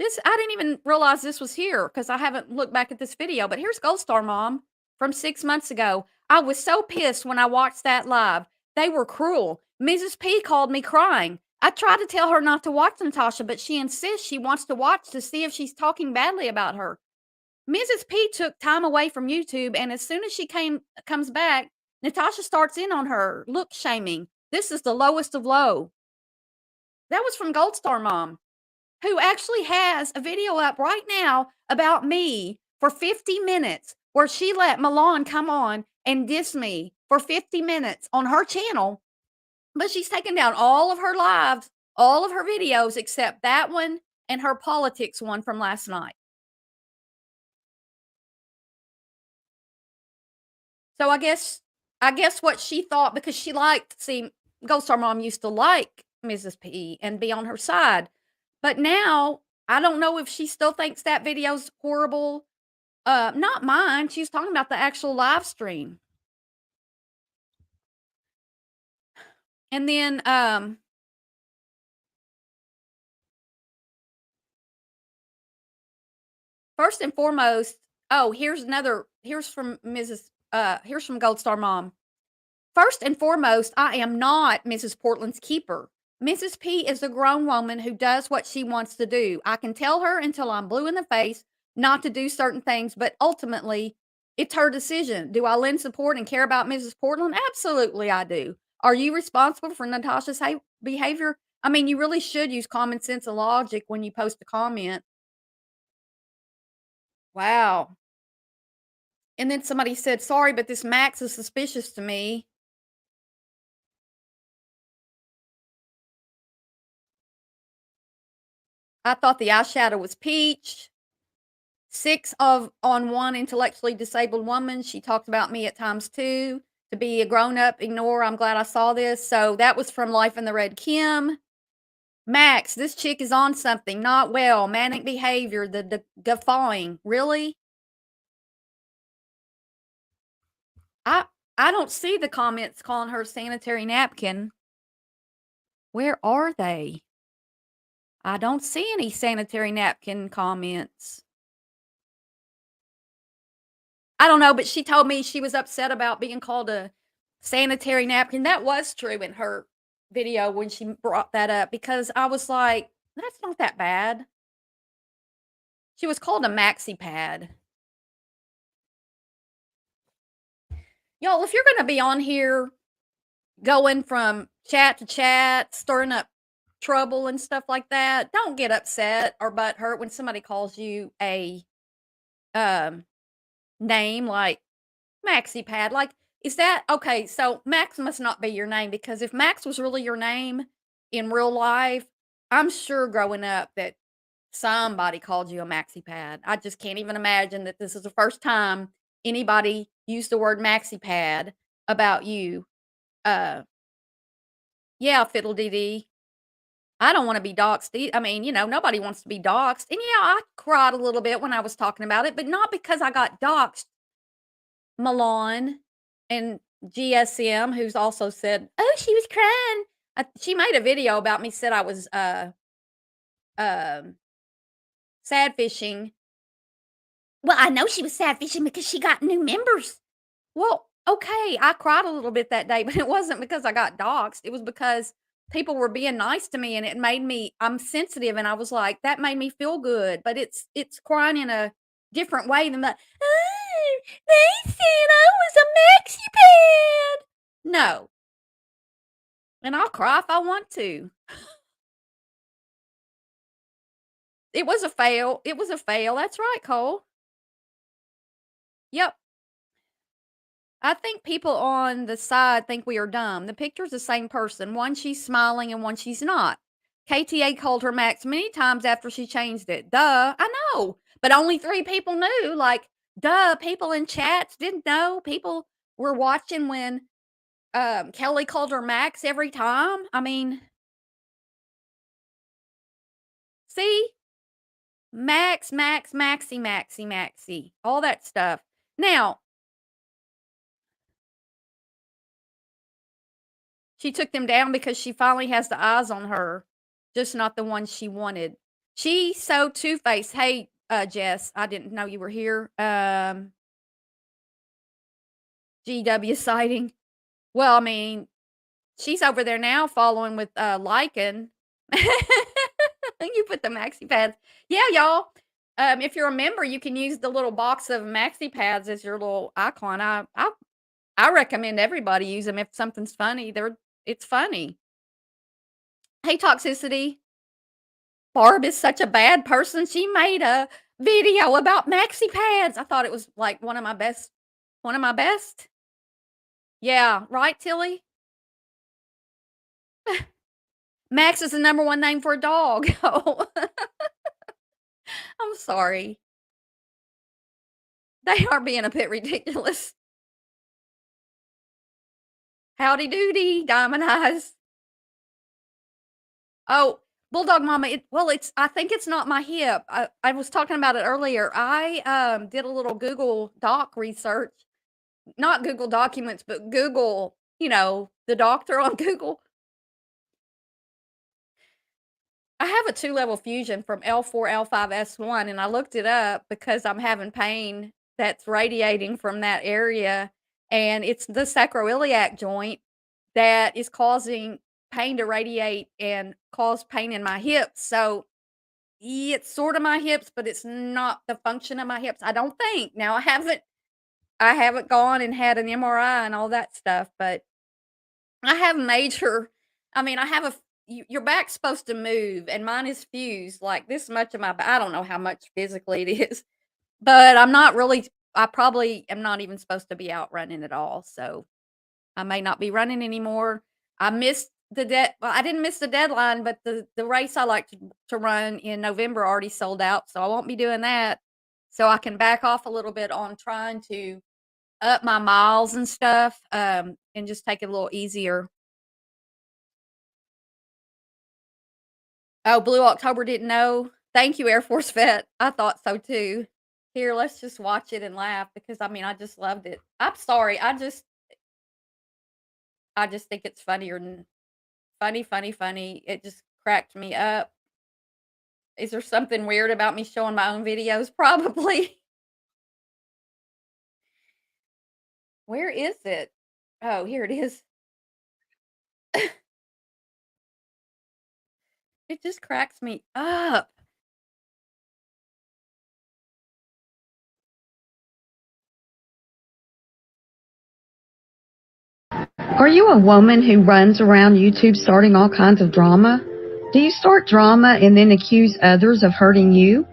I didn't even realize this was here because I haven't looked back at this video, but here's Gold Star Mom from 6 months ago. I was so pissed when I watched that live. They were cruel. Mrs. P called me crying. I tried to tell her not to watch Natasha, but she insists she wants to watch to see if she's talking badly about her. Mrs. P took time away from YouTube, and as soon as she comes back, Natasha starts in on her, look shaming. This is the lowest of low. That was from Gold Star Mom, who actually has a video up right now about me for 50 minutes, where she let Milan come on and diss me for 50 minutes on her channel. But she's taken down all of her lives, all of her videos, except that one and her politics one from last night. So I guess what she thought, because she liked, see, Gold Star Mom used to like Mrs. P and be on her side. But now, I don't know if she still thinks that video's horrible. Not mine. She's talking about the actual live stream. And then, first and foremost, oh, here's from Gold Star Mom. First and foremost, I am not Mrs. Portland's keeper. Mrs. P is a grown woman who does what she wants to do. I can tell her until I'm blue in the face not to do certain things, but ultimately, it's her decision. Do I lend support and care about Mrs. Portland? Absolutely, I do. Are you responsible for Natasha's behavior? I mean, you really should use common sense and logic when you post a comment. Wow. And then somebody said, "Sorry, but this Max is suspicious to me." I thought the eyeshadow was peach. 6 of on 1 intellectually disabled woman. She talked about me at times too. To be a grown up, ignore. I'm glad I saw this. So that was from Life in the Red Kim. Max, this chick is on something. Not well. Manic behavior. The guffawing. Really? I I don't see the comments calling her sanitary napkin. Where are they? I don't see any sanitary napkin comments. I don't know, but she told me she was upset about being called a sanitary napkin. That was true in her video when she brought that up because I was like, that's not that bad. She was called a maxi pad. Y'all, if you're going to be on here going from chat to chat, stirring up trouble and stuff like that, don't get upset or butthurt when somebody calls you a name like Maxi Pad. Like, is that okay? So Max must not be your name because if Max was really your name in real life, I'm sure growing up that somebody called you a Maxi Pad. I just can't even imagine that this is the first time anybody used the word Maxi Pad about you. Yeah, fiddle dee dee. I don't want to be doxxed. I mean, nobody wants to be doxxed. And yeah, I cried a little bit when I was talking about it, but not because I got doxxed. Milan and GSM, who's also said, "Oh, she was crying." She made a video about me, said I was um sad fishing. Well, I know she was sad fishing because she got new members. Well, okay, I cried a little bit that day, but it wasn't because I got doxxed. It was because people were being nice to me and it made me I'm sensitive and I was like, that made me feel good. But it's crying in a different way than the oh, they said I was a maxi pad. No. And I'll cry if I want to. It was a fail. It was a fail. That's right, Cole. Yep. I think people on the side think we are dumb. The picture's the same person. One she's smiling and one she's not. KTA called her Max many times after she changed it. Duh, I know. But only 3 people knew. Like, duh, people in chats didn't know. People were watching when Kelly called her Max every time. I mean, see? Max, Max, Maxi, Maxi, Maxi. All that stuff. Now, she took them down because she finally has the eyes on her, just not the ones she wanted. She's so two-faced. Hey, Jess, I didn't know you were here. GW sighting. Well, I mean, she's over there now following with Lycan. You put the maxi pads. Yeah, y'all. If you're a member, you can use the little box of maxi pads as your little icon. I recommend everybody use them if something's funny. It's funny. Hey, Toxicity. Barb is such a bad person. She made a video about maxi pads. I thought it was like one of my best. One of my best. Yeah, right, Tilly? Max is the number 1 name for a dog. Oh. I'm sorry. They are being a bit ridiculous. Howdy doody, Diamond Eyes. Oh, Bulldog Mama, I think it's not my hip. I was talking about it earlier. I did a little Google Doc research. Not Google Documents, but Google, the doctor on Google. I have a 2-level fusion from L4, L5, S1, and I looked it up because I'm having pain that's radiating from that area, and it's the sacroiliac joint that is causing pain to radiate and cause pain in my hips. So it's sort of my hips, but it's not the function of my hips. I don't think. Now I haven't gone and had an MRI and all that stuff, but I have I have your back's supposed to move, and mine is fused like this much of my back. I don't know how much physically it is, but I'm not really. I probably am not even supposed to be out running at all. So I may not be running anymore. I missed well, I didn't miss the deadline, but the race I like to run in November already sold out, so I won't be doing that. So I can back off a little bit on trying to up my miles and stuff, and just take it a little easier. Oh, Blue October didn't know. Thank you, Air Force vet. I thought so too. Here, let's just watch it and laugh because I mean I just loved it. I'm sorry. I just think it's funnier than funny, funny, funny. It just cracked me up. Is there something weird about me showing my own videos? Probably. Where is it? Oh, here it is. It just cracks me up. Are you a woman who runs around YouTube starting all kinds of drama? Do you start drama and then accuse others of hurting you?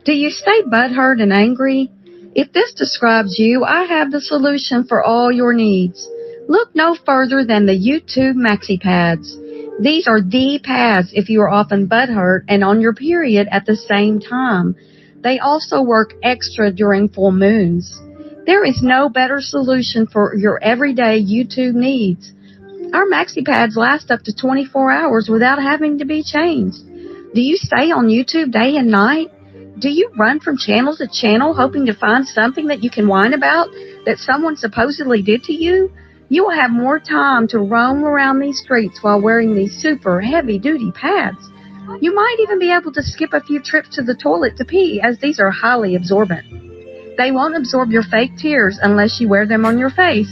Do you stay butthurt and angry? If this describes you, I have the solution for all your needs. Look no further than the YouTube Maxi Pads. These are the pads if you are often butthurt and on your period at the same time. They also work extra during full moons. There is no better solution for your everyday YouTube needs. Our Maxi Pads last up to 24 hours without having to be changed. Do you stay on YouTube day and night? Do you run from channel to channel hoping to find something that you can whine about that someone supposedly did to you? You will have more time to roam around these streets while wearing these super heavy-duty pads. You might even be able to skip a few trips to the toilet to pee, as these are highly absorbent. They won't absorb your fake tears unless you wear them on your face.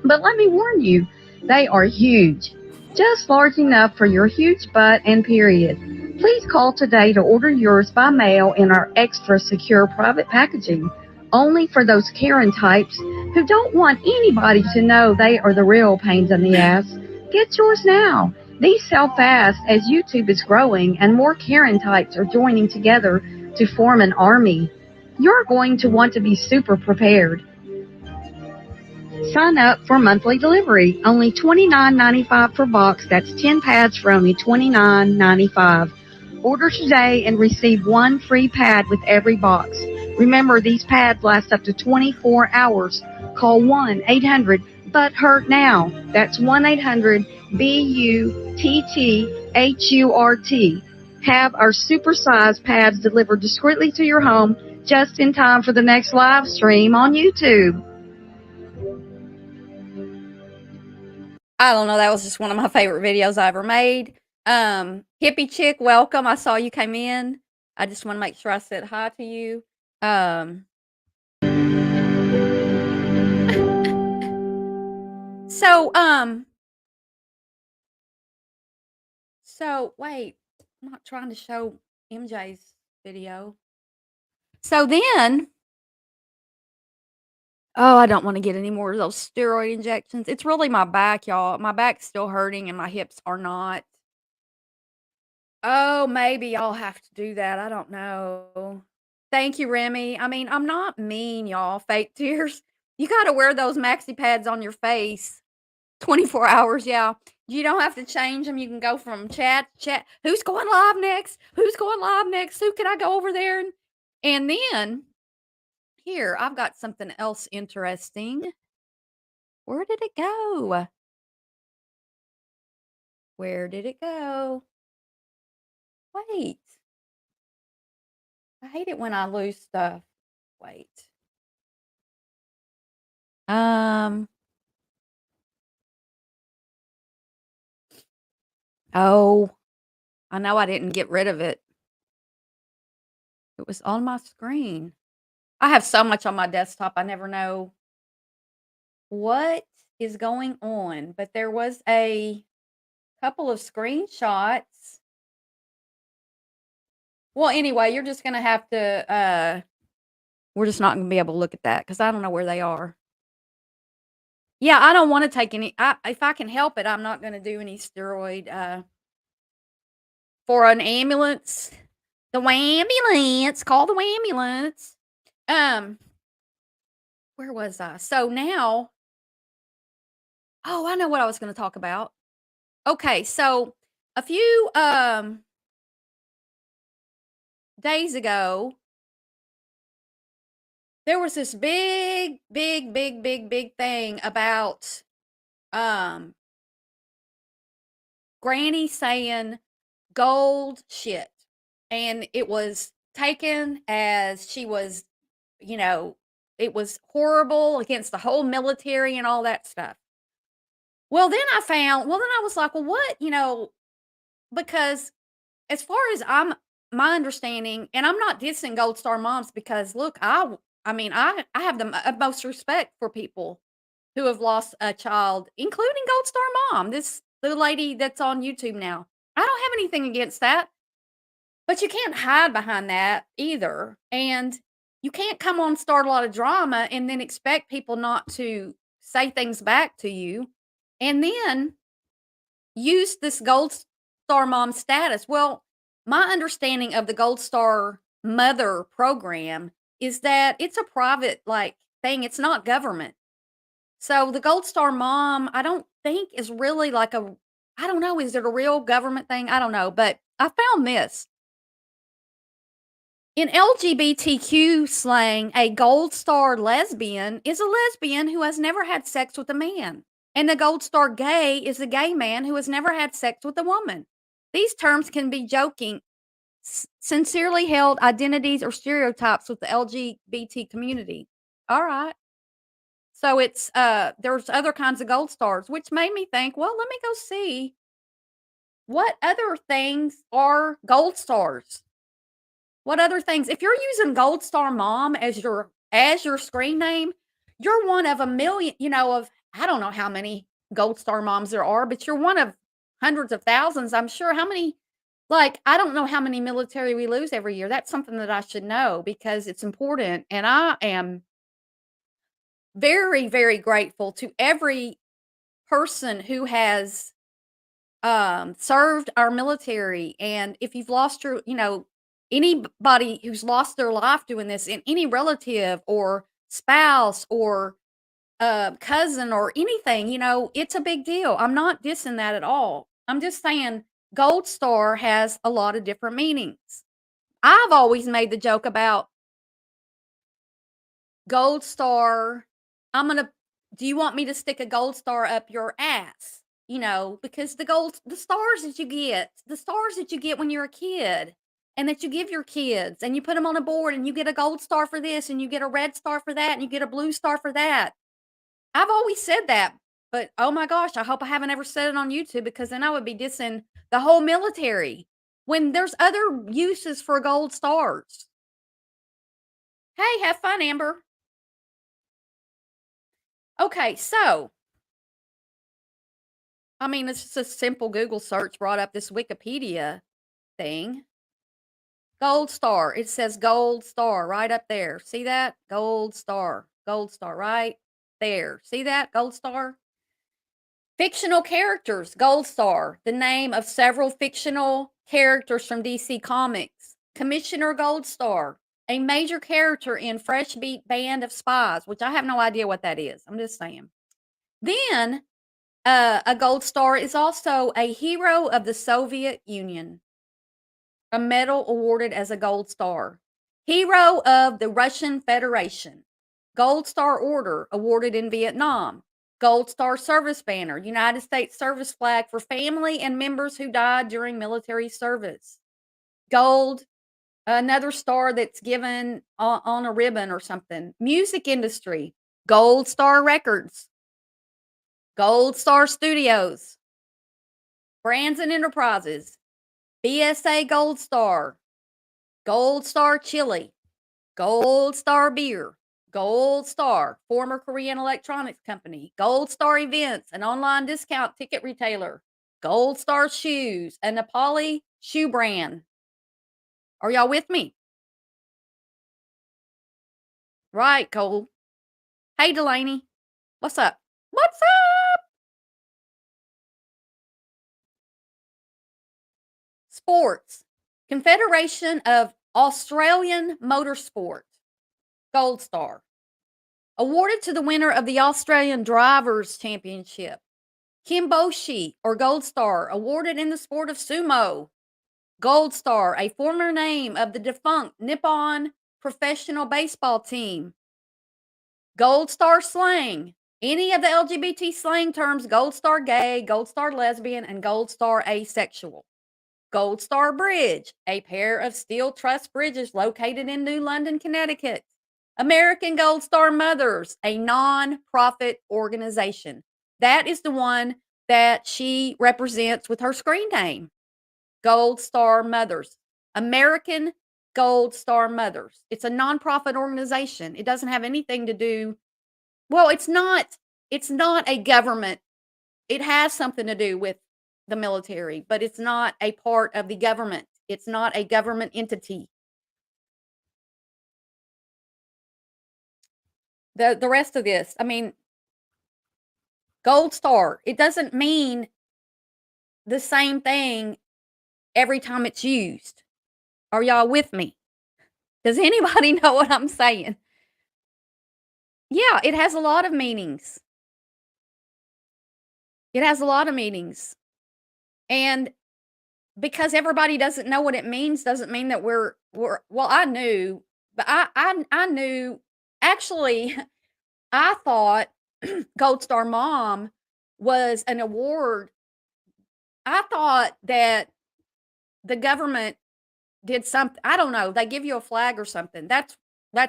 But let me warn you, they are huge, just large enough for your huge butt and period. Please call today to order yours by mail in our extra secure private packaging, only for those Karen types who don't want anybody to know they are the real pains in the ass. Get yours now. These sell fast as YouTube is growing and more Karen types are joining together to form an army. You're going to want to be super prepared. Sign up for monthly delivery. Only $29.95 per box. That's 10 pads for only $29.95. Order today and receive one free pad with every box. Remember, these pads last up to 24 hours. Call 1-800-BUTT-HURT now. That's 1-800-BUTTHURT. Have our super-sized pads delivered discreetly to your home just in time for the next live stream on YouTube. I don't know. That was just one of my favorite videos I ever made. Hippie chick, welcome. I saw you came in. I just want to make sure I said hi to you. So wait, I'm not trying to show MJ's video. So then, oh, I don't want to get any more of those steroid injections. It's really my back, y'all. My back's still hurting and my hips are not. Oh, maybe I'll have to do that. I don't know. Thank you, Remy. I mean, I'm not mean, y'all. Fake tears. You got to wear those maxi pads on your face 24 hours. Yeah. You don't have to change them. You can go from chat to chat. Who's going live next? Who's going live next? Who can I go over there? And then here, I've got something else interesting. Where did it go? Where did it go? Wait. I hate it when I lose stuff. Wait. Oh, I know I didn't get rid of it. It was on my screen. I have so much on my desktop, I never know what is going on, but there was a couple of screenshots. Well, anyway, you're just gonna have to, we're just not gonna be able to look at that because I don't know where they are. Yeah, I don't want to take any. If I can help it, I'm not going to do any steroid for an ambulance. The wambulance. Call the wambulance. Where was I? So now, oh, I know what I was going to talk about. Okay, so a few days ago, there was this big thing about Granny saying gold shit. And it was taken as she was, you know, it was horrible against the whole military and all that stuff. Well, then I was like, well, what, because as far as my understanding, and I'm not dissing Gold Star moms because look, I mean, I have the utmost respect for people who have lost a child, including Gold Star mom, the lady that's on YouTube now. I don't have anything against that. But you can't hide behind that either. And you can't come on, start a lot of drama, and then expect people not to say things back to you. And then use this Gold Star mom status. Well, my understanding of the Gold Star mother program is that it's a private thing. It's not government. So the Gold Star mom, I don't think is really like I don't know, is it a real government thing? I don't know, but I found this. In LGBTQ slang, a Gold Star lesbian is a lesbian who has never had sex with a man. And a Gold Star gay is a gay man who has never had sex with a woman. These terms can be joking, sincerely held identities or stereotypes with the LGBT community. All right. So it's there's other kinds of Gold Stars, which made me think, well, let me go see what other things are Gold Stars. What other things? If you're using Gold Star Mom as your screen name, you're one of a million, of I don't know how many Gold Star Moms there are, but you're one of hundreds of thousands. I'm sure how many I don't know how many military we lose every year. That's something that I should know because it's important. And I am very, very grateful to every person who has served our military. And if you've lost your, anybody who's lost their life doing this, and any relative or spouse or cousin or anything, it's a big deal. I'm not dissing that at all. I'm just saying Gold Star has a lot of different meanings. I've always made the joke about Gold Star. Do you want me to stick a Gold Star up your ass? Because the stars that you get when you're a kid and that you give your kids and you put them on a board and you get a gold star for this and you get a red star for that and you get a blue star for that. I've always said that, but oh my gosh, I hope I haven't ever said it on YouTube because then I would be dissing the whole military when there's other uses for gold stars. Hey, have fun, Amber. Okay, so I mean, it's just a simple Google search brought up this Wikipedia thing. Gold star. It says gold star right up there. See that? Gold star. Gold star right there. See that? Gold star. Fictional characters. Gold star. The name of several fictional characters from DC Comics. Commissioner Gold Star. A major character in Fresh Beat Band of Spies, which I have no idea what that is. I'm just saying. Then a Gold Star is also a hero of the Soviet Union. A medal awarded as a Gold Star. Hero of the Russian Federation. Gold Star Order awarded in Vietnam. Gold Star Service Banner, United States Service Flag for family and members who died during military service. Gold, another star that's given on a ribbon or something. Music industry. Gold Star Records. Gold Star Studios. Brands and Enterprises. BSA Gold Star. Gold Star Chili. Gold Star Beer. Gold Star, former Korean electronics company. Gold Star Events, an online discount ticket retailer. Gold Star Shoes, a Nepali shoe brand. Are y'all with me? Right, Cole. Hey, Delaney. What's up? What's up? Sports. Confederation of Australian Motorsport. Gold Star. Awarded to the winner of the Australian Drivers' Championship. Kimboshi, or Gold Star, awarded in the sport of sumo. Gold Star, a former name of the defunct Nippon professional baseball team. Gold Star slang. Any of the LGBT slang terms: Gold Star gay, Gold Star lesbian, and Gold Star asexual. Gold Star Bridge, a pair of steel truss bridges located in New London, Connecticut. American Gold Star Mothers, a non-profit organization. That is the one that she represents with her screen name. Gold Star Mothers. American Gold Star Mothers. It's a non-profit organization. It doesn't have anything to do, well, it's not a government. It has something to do with the military, but it's not a part of the government. It's not a government entity. The rest of this, I mean, Gold Star, it doesn't mean the same thing every time it's used. Are y'all with me? Does anybody know what I'm saying? Yeah, it has a lot of meanings. It has a lot of meanings. And because everybody doesn't know what it means doesn't mean that we're well, I knew, but I knew, actually, I thought Gold Star Mom was an award. I thought that the government did something. I don't know. They give you a flag or something. That's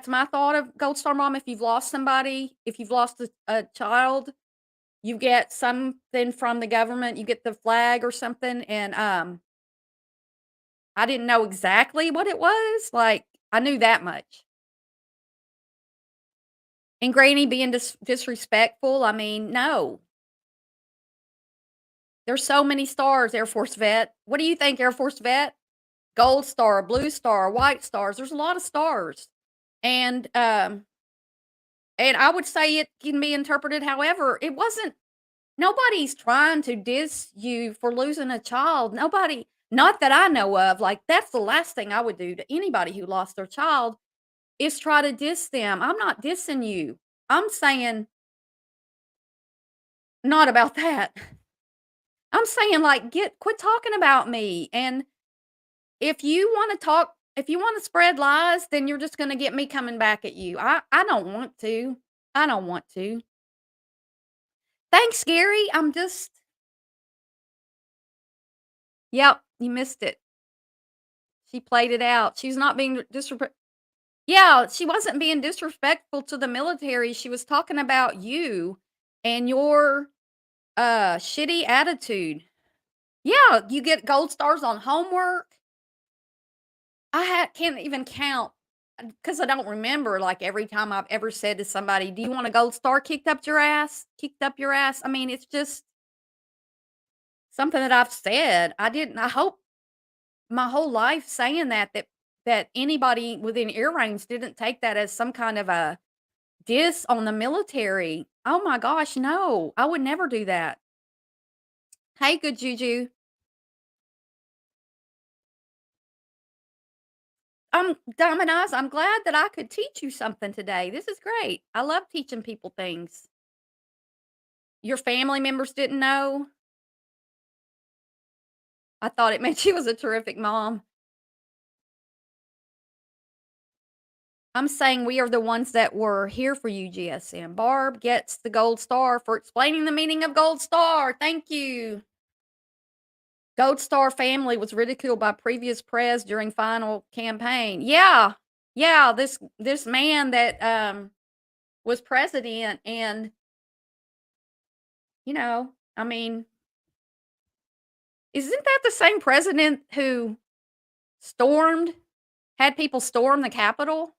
my thought of Gold Star Mom. If you've lost somebody, if you've lost a child, you get something from the government. You get the flag or something. And I didn't know exactly what it was. Like, I knew that much. And Granny being disrespectful, I mean, no. There's so many stars, Air Force vet. What do you think, Air Force vet? Gold Star, Blue Star, White Stars. There's a lot of stars. And I would say it can be interpreted however. It wasn't, nobody's trying to diss you for losing a child. Nobody, not that I know of. Like, that's the last thing I would do to anybody who lost their child, is try to diss them. I'm not dissing you. I'm saying, not about that. I'm saying, like, quit talking about me. And if you want to spread lies, then you're just going to get me coming back at you. I don't want to. I don't want to. Thanks, Gary. Yep, you missed it. She played it out. She's not being disrespectful. Yeah, she wasn't being disrespectful to the military. She was talking about you and your shitty attitude. Yeah, you get gold stars on homework. Can't even count because I don't remember, like, every time I've ever said to somebody, "Do you want a gold star kicked up your ass?" Kicked up your ass. I mean, it's just something that I've said. I hope my whole life saying that anybody within ear range didn't take that as some kind of a diss on the military. Oh my gosh, no. I would never do that. Hey, good Juju. Dominoes, I'm glad that I could teach you something today. This is great. I love teaching people things. Your family members didn't know? I thought it meant she was a terrific mom. I'm saying we are the ones that were here for you, GSM. Barb gets the gold star for explaining the meaning of gold star. Thank you. Gold Star family was ridiculed by previous press during final campaign. Yeah. Yeah, this man that was president, and I mean, isn't that the same president who had people storm the Capitol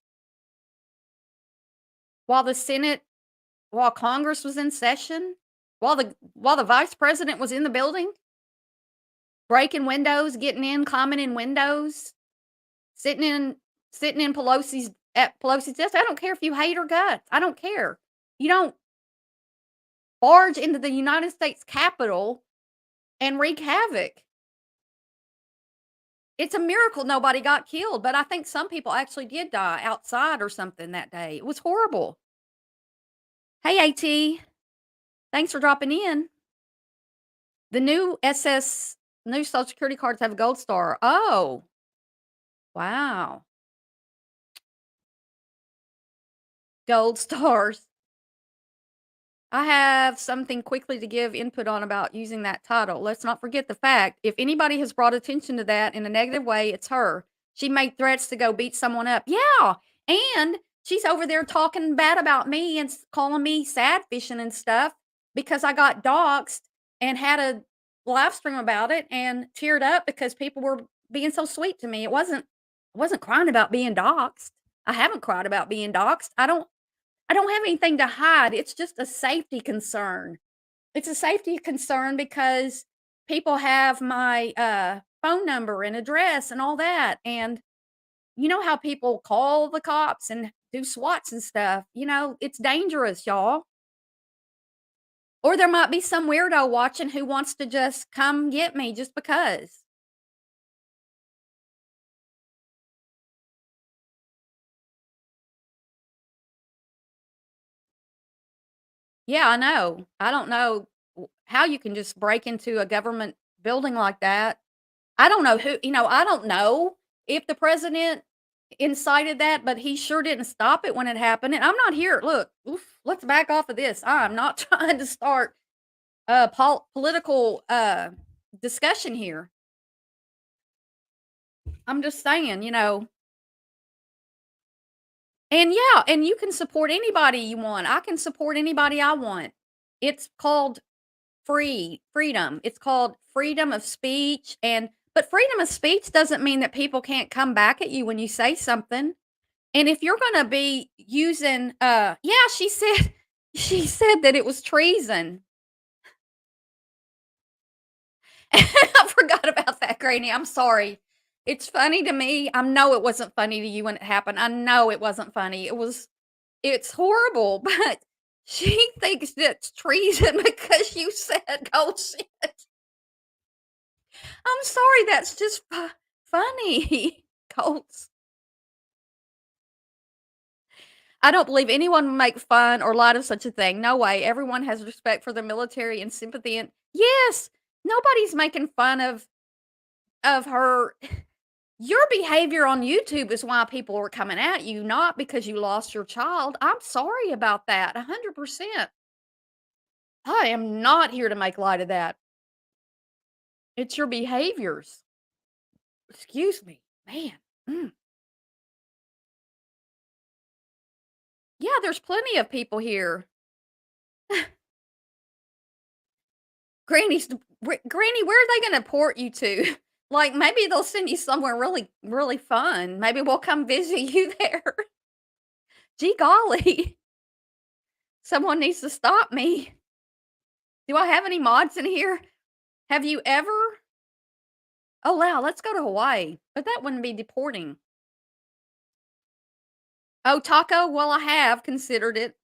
while Congress was in session, while the vice president was in the building? Breaking windows, getting in, climbing in windows, sitting in Pelosi's desk. I don't care if you hate her guts. I don't care. You don't barge into the United States Capitol and wreak havoc. It's a miracle nobody got killed, but I think some people actually did die outside or something that day. It was horrible. Hey, AT, thanks for dropping in. The new new Social Security cards have a gold star. Oh, wow. Gold stars. I have something quickly to give input on about using that title. Let's not forget the fact if anybody has brought attention to that in a negative way, it's her. She made threats to go beat someone up. Yeah. And she's over there talking bad about me and calling me sad fishing and stuff because I got doxxed and had a live stream about it and teared up because people were being so sweet to me. I wasn't crying about being doxxed. I haven't cried about being doxxed. I don't have anything to hide. It's just a safety concern. It's a safety concern because people have my phone number and address and all that. And you know how people call the cops and do SWATs and stuff. You know, it's dangerous, y'all. Or there might be some weirdo watching who wants to just come get me just because. Yeah, I know. I don't know how you can just break into a government building like that. I don't know who, I don't know if the president incited that, but he sure didn't stop it when it happened. And I'm not here. Look, let's back off of this. I'm not trying to start a political discussion here. I'm just saying, and yeah, and you can support anybody you want. I can support anybody I want. It's called freedom. It's called freedom of speech but freedom of speech doesn't mean that people can't come back at you when you say something. And if you're going to be using yeah, she said that it was treason. I forgot about that, Granny. I'm sorry. It's funny to me. I know it wasn't funny to you when it happened. I know it wasn't funny. It's horrible, but she thinks it's treason because you said gold shit. I'm sorry, that's just funny. Colts. I don't believe anyone would make fun or light of such a thing. No way. Everyone has respect for the military and sympathy. And yes, nobody's making fun of her. Your behavior on YouTube is why people are coming at you, not because you lost your child. I'm sorry about that. 100%. I am not here to make light of that. It's your behaviors. Excuse me, man. Mm. Yeah, there's plenty of people here. Granny, where are they going to port you to? Like, maybe they'll send you somewhere really, really fun. Maybe we'll come visit you there. Gee golly. Someone needs to stop me. Do I have any mods in here? Have you ever? Oh, wow, let's go to Hawaii. But that wouldn't be deporting. Oh, taco? Well, I have considered it.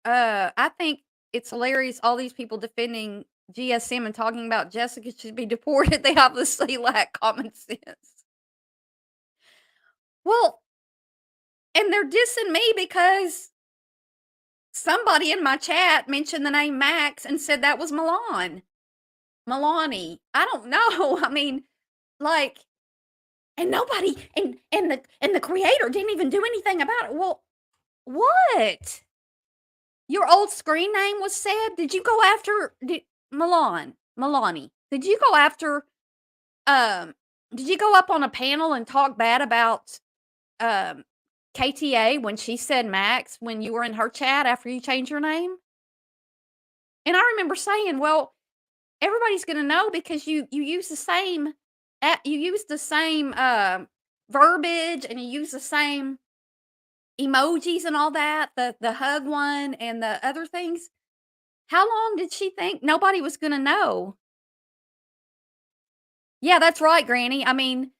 I think it's hilarious. All these people defending GSM and talking about Jessica should be deported. They obviously lack common sense. Well, and they're dissing me because somebody in my chat mentioned the name Max and said that was Milani. I don't know. I mean, like, and nobody and the creator didn't even do anything about it. Well, what? Your old screen name was said? Did you go after Milani? Did you go after did you go up on a panel and talk bad about KTA when she said Max when you were in her chat after you changed your name? And I remember saying, well, everybody's going to know because you use the same verbiage and you use the same emojis and all that, the hug one and the other things. How long did she think nobody was going to know? Yeah, that's right, Granny. I mean,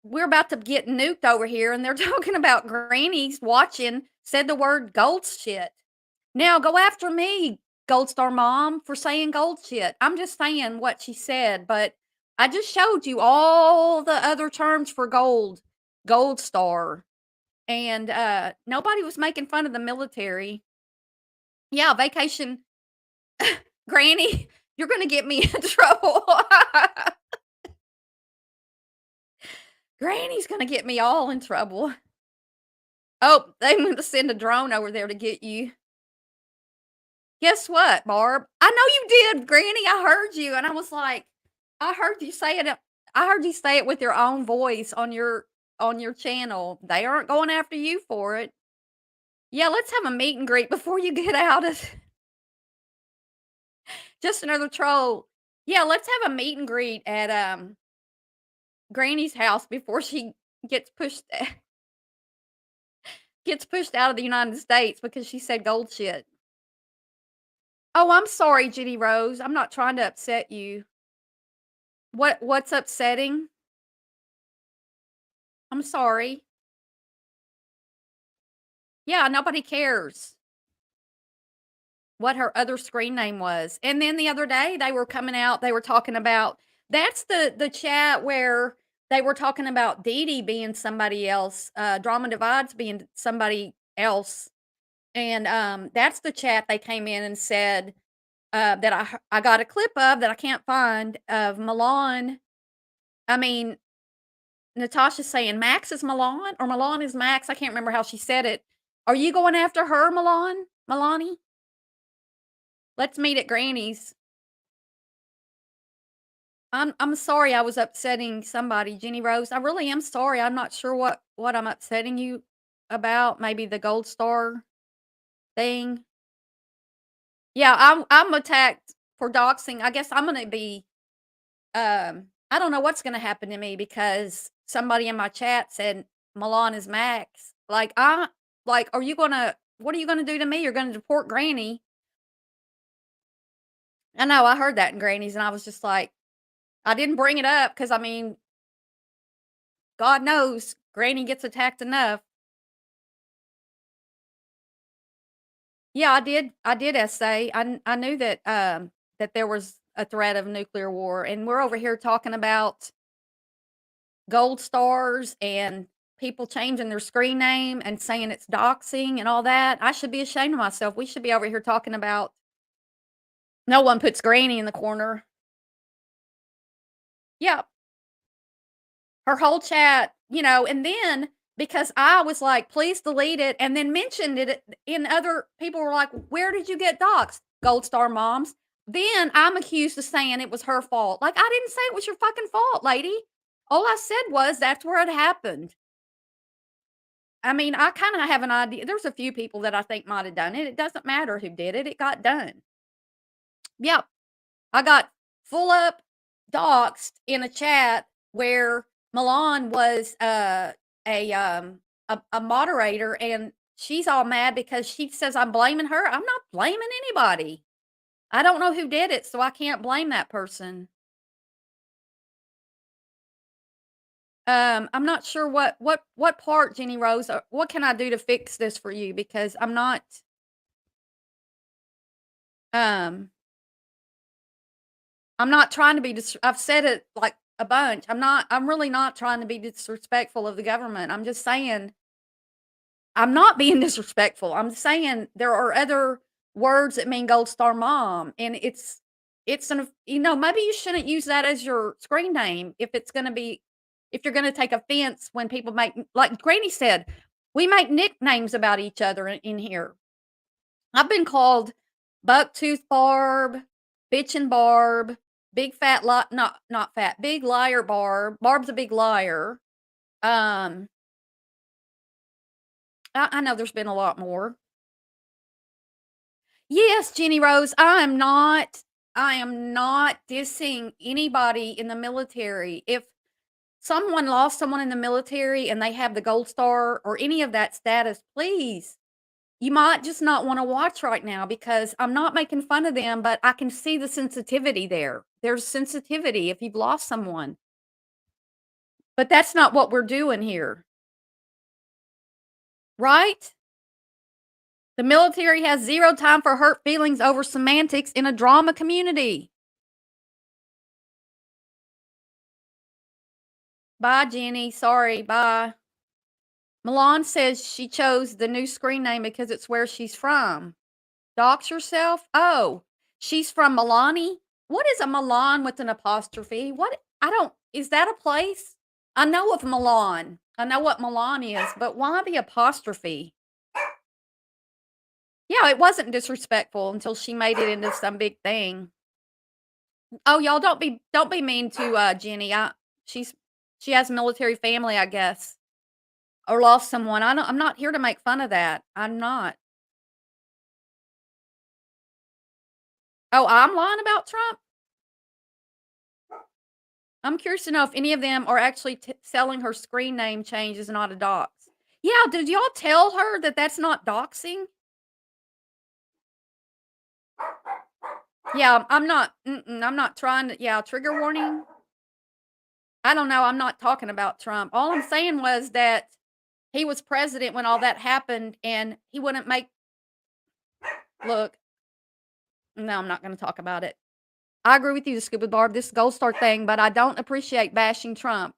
we're about to get nuked over here, and they're talking about Granny's watching, said the word gold shit. Now go after me, Gold Star Mom, for saying gold shit. I'm just saying what she said, but I just showed you all the other terms for gold star, and nobody was making fun of the military. Yeah, vacation Granny, you're gonna get me in trouble. Granny's gonna get me all in trouble. Oh, they want to send a drone over there to get you. Guess what, Barb? I know you did, Granny. I heard you, and I was like, I heard you say it. I heard you say it with your own voice on your channel. They aren't going after you for it. Yeah, let's have a meet and greet before you get out of. Just another troll. Yeah, let's have a meet and greet at Granny's house before she gets pushed gets pushed out of the United States because she said gold shit. Oh, I'm sorry, Jenny Rose. I'm not trying to upset you. What's upsetting? I'm sorry. Yeah, nobody cares what her other screen name was. And then the other day they were coming out, they were talking about that's the chat where they were talking about Dee Dee being somebody else, Drama Divides being somebody else. And that's the chat they came in and said that I got a clip of that I can't find of Milan. I mean, Natasha saying Max is Milan or Milan is Max. I can't remember how she said it. Are you going after her, Milan? Milani? Let's meet at Granny's. I'm sorry I was upsetting somebody, Jenny Rose. I really am sorry. I'm not sure what I'm upsetting you about. Maybe the gold star thing. Yeah, I'm attacked for doxing. I guess I'm gonna be I don't know what's gonna happen to me because somebody in my chat said Milan is Max. Like are you gonna what are you gonna do to me? You're gonna deport Granny. I know I heard that in Granny's and I was just like, I didn't bring it up because I mean, God knows Granny gets attacked enough. Yeah, I did essay. I knew that that there was a threat of nuclear war, and we're over here talking about gold stars and people changing their screen name and saying it's doxing and all that. I should be ashamed of myself. We should be over here talking about no one puts Granny in the corner. Yeah, her whole chat, and then because I was like, please delete it, and then mentioned it in other people were like, where did you get doxxed? Gold Star Moms. Then I'm accused of saying it was her fault. Like, I didn't say it was your fucking fault, lady. All I said was that's where it happened. I mean, I kind of have an idea. There's a few people that I think might have done it. It doesn't matter who did it. It got done. Yep. I got full up doxxed in a chat where Milan was a moderator and she's all mad because she says I'm blaming her. I'm not blaming anybody. I don't know who did it, so I can't blame that person. I'm not sure what part, Jenny Rose, what can I do to fix this for you? Because I'm not um I'm not trying to be I've said it like a bunch. I'm really not trying to be disrespectful of the government. I'm just saying I'm not being disrespectful. I'm saying there are other words that mean gold star mom and it's an maybe you shouldn't use that as your screen name if you're going to take offense when people make like Granny said, we make nicknames about each other in here. I've been called Bucktooth Barb, Bitchin' Barb, Big Fat not fat, Big Liar Barb. Barb's a big liar. I know there's been a lot more. Yes, Jenny Rose, I am not dissing anybody in the military. If someone lost someone in the military and they have the gold star or any of that status, please, you might just not want to watch right now because I'm not making fun of them, but I can see the sensitivity there. There's sensitivity if you've lost someone. But that's not what we're doing here. Right? The military has zero time for hurt feelings over semantics in a drama community. Bye, Jenny. Sorry. Bye. Milan says she chose the new screen name because it's where she's from. Dox yourself? Oh, she's from Milani? What is a Milan with an apostrophe? What? I don't, is that a place? I know of Milan. I know what Milan is, but why the apostrophe? Yeah, it wasn't disrespectful until she made it into some big thing. Oh, y'all don't be mean to Jenny. She has a military family, I guess. Or lost someone. I'm not here to make fun of that. I'm not. Oh, I'm lying about Trump? I'm curious to know if any of them are actually selling her screen name change is not a dox. Yeah, did y'all tell her that that's not doxing? Yeah, I'm not trying to, yeah, trigger warning. I don't know. I'm not talking about Trump. All I'm saying was that he was president when all that happened and he wouldn't make, look, no, I'm not going to talk about it. I agree with you, Scuba Barb, this Gold Star thing, but I don't appreciate bashing Trump.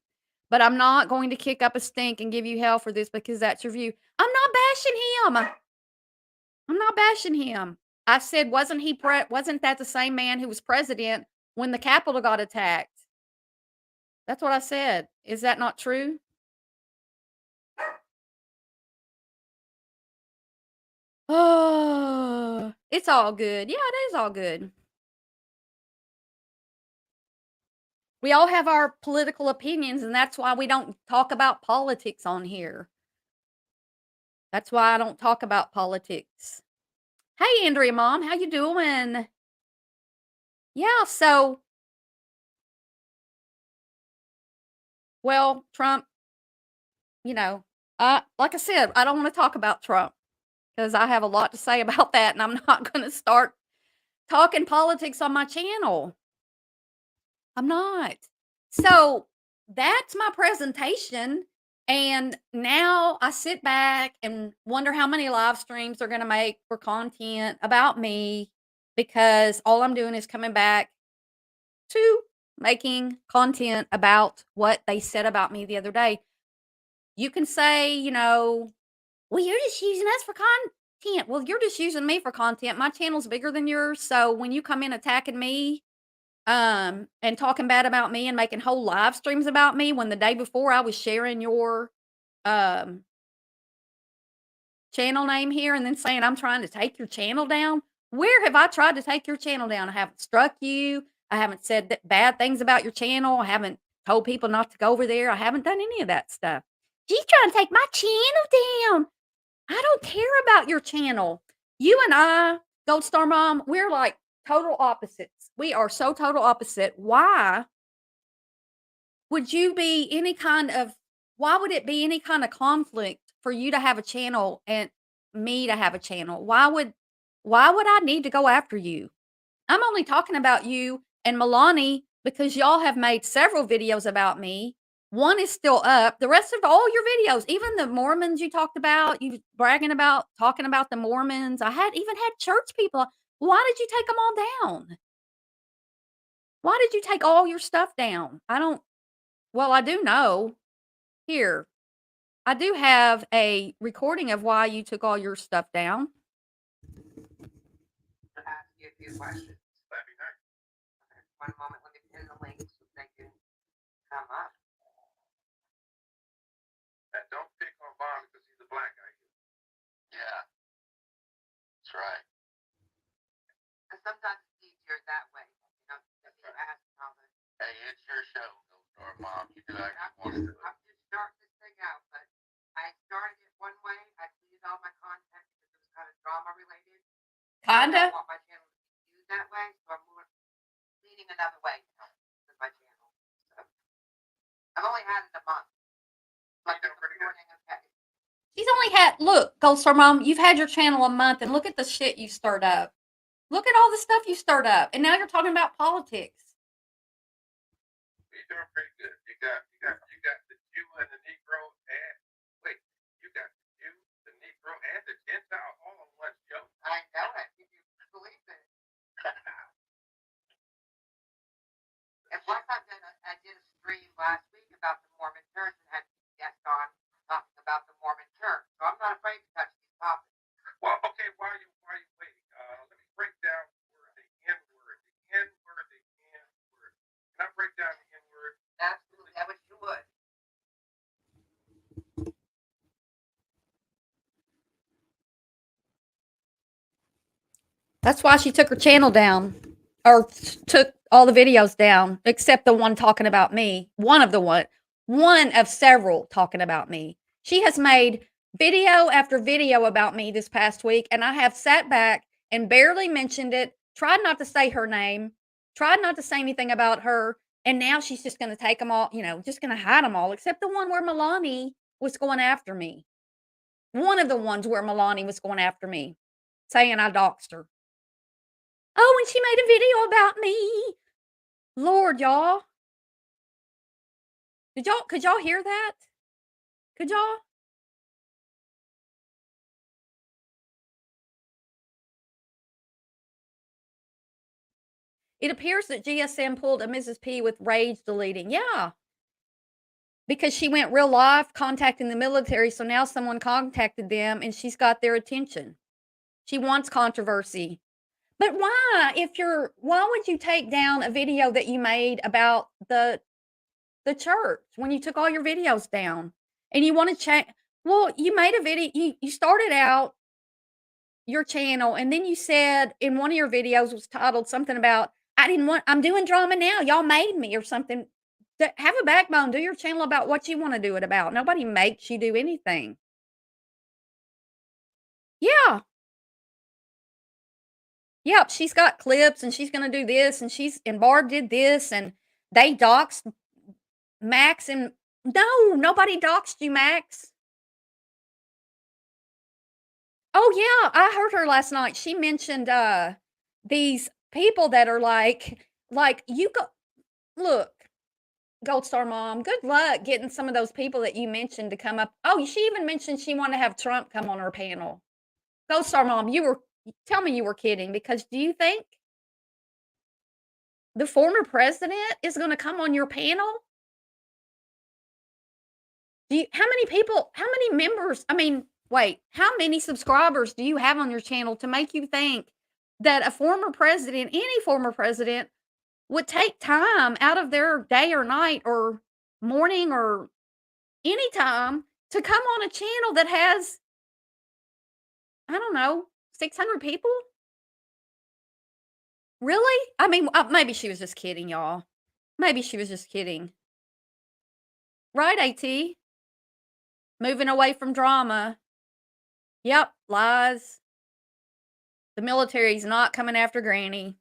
But I'm not going to kick up a stink and give you hell for this because that's your view. I'm not bashing him. I'm not bashing him. I said, wasn't that the same man who was president when the Capitol got attacked? That's what I said. Is that not true? Oh, it's all good. Yeah, it is all good. We all have our political opinions, and that's why we don't talk about politics on here. That's why I don't talk about politics. Hey, Andrea Mom, how you doing? Yeah, so, well, Trump, like I said, I don't want to talk about Trump because I have a lot to say about that, and I'm not going to start talking politics on my channel. I'm not. So that's my presentation. And now I sit back and wonder how many live streams they're going to make for content about me because all I'm doing is coming back to making content about what they said about me the other day. You can say, well, you're just using us for content. Well, you're just using me for content. My channel's bigger than yours. So when you come in attacking me, and talking bad about me and making whole live streams about me when the day before I was sharing your channel name here and then saying I'm trying to take your channel down. Where have I tried to take your channel down? I haven't struck you. I haven't said bad things about your channel. I haven't told people not to go over there. I haven't done any of that stuff. She's trying to take my channel down. I don't care about your channel. You and I, Gold Star Mom, we're like total opposites. We are so total opposite. Why would why would it be any kind of conflict for you to have a channel and me to have a channel? Why would I need to go after you? I'm only talking about you and Milani because y'all have made several videos about me. One is still up. The rest of all your videos, even the Mormons you talked about, you talking about the Mormons. I even had church people. Why did you take them all down? Why did you take all your stuff down? I do know. Here, I do have a recording of why you took all your stuff down. I'll ask you a few questions. That'd be nice. One moment, let me pin the link so they can come up. And don't pick on Vaughn because he's a black guy. Yeah. That's right. Because sometimes it's easier that way. If you ask all the. Hey, it's your show, Gold Star Mom. You do how you want to do it. I'm just starting this thing out, but I started it one way. I deleted all my content because it was kind of drama related. I Kinda. don't want my channel to be used that way, so I'm leaning another way with my channel. So I've only had it a month. But You're doing pretty good. okay. She's only look, Gold Star Mom, you've had your channel a month and look at the shit you stirred up. Look at all the stuff you stirred up. And now you're talking about politics. You're doing pretty good. You got the Jew and the Negro and wait, you got the Jew, the Negro, and the Gentile all on one show. I know it. Can you believe it? And plus, I did a stream last week about the Mormon That's why she took her channel down, or took all the videos down, except the one talking about me. One of several talking about me. She has made video after video about me this past week, and I have sat back and barely mentioned it, tried not to say her name, tried not to say anything about her, and now she's just going to take them all, just going to hide them all, except the one where Milani was going after me. One of the ones where Milani was going after me, saying I doxed her. Oh, and she made a video about me. Lord, y'all. Could y'all hear that? Could y'all? It appears that GSM pulled a Mrs. P with rage deleting. Yeah. Because she went real live contacting the military, so now someone contacted them and she's got their attention. She wants controversy. But why? Why would you take down a video that you made about the church when you took all your videos down? And you want to change? Well, you made a video. You started out your channel, and then you said in one of your videos was titled something about I'm doing drama now. Y'all made me or something. Have a backbone. Do your channel about what you want to do it about. Nobody makes you do anything. Yeah. Yep, she's got clips and she's gonna do this and Barb did this and they doxed Max and no, nobody doxed you, Max. Oh yeah, I heard her last night. She mentioned these people that are like you go look, Gold Star Mom, good luck getting some of those people that you mentioned to come up. Oh, she even mentioned she wanted to have Trump come on her panel. Gold Star Mom, tell me you were kidding, because do you think the former president is going to come on your panel? How many members, how many subscribers do you have on your channel to make you think that a former president, any former president, would take time out of their day or night or morning or any time to come on a channel that has, I don't know, 600 people? Really? Maybe she was just kidding, y'all. Maybe she was just kidding. Right, AT? Moving away from drama. Yep, lies. The military's not coming after Granny.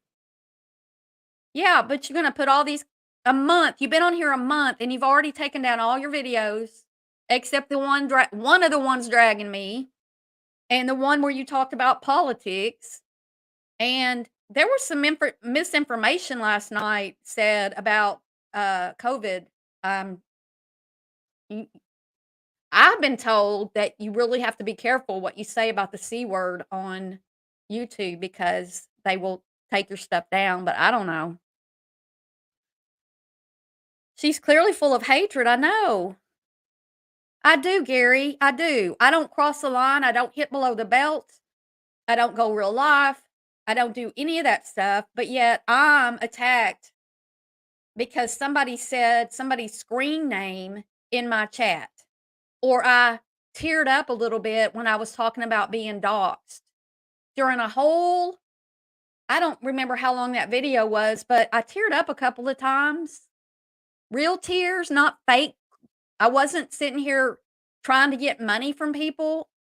Yeah, but you're going to put all these a month. You've been on here a month and you've already taken down all your videos except the one of the ones dragging me and the one where you talked about politics. And there was some misinformation last night said about COVID. I've been told that you really have to be careful what you say about the C word on YouTube because they will take your stuff down, but I don't know. She's clearly full of hatred, I know. I do, Gary, I do. I don't cross the line, I don't hit below the belt, I don't go real life, I don't do any of that stuff, but yet I'm attacked because somebody said somebody's screen name in my chat. Or I teared up a little bit when I was talking about being doxxed. During a whole, I don't remember how long that video was, but I teared up a couple of times. Real tears, not fake. I wasn't sitting here trying to get money from people.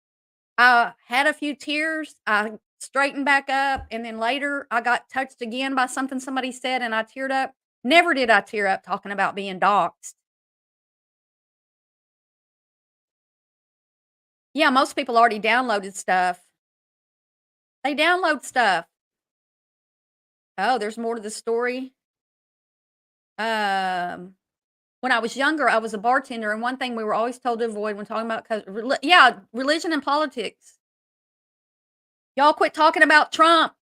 I had a few tears. I straightened back up, and then later I got touched again by something somebody said, and I teared up. Never did I tear up talking about being doxxed. Yeah, most people already downloaded stuff. They download stuff. Oh, there's more to the story. When I was younger, I was a bartender, and one thing we were always told to avoid when talking about religion and politics. Y'all quit talking about Trump.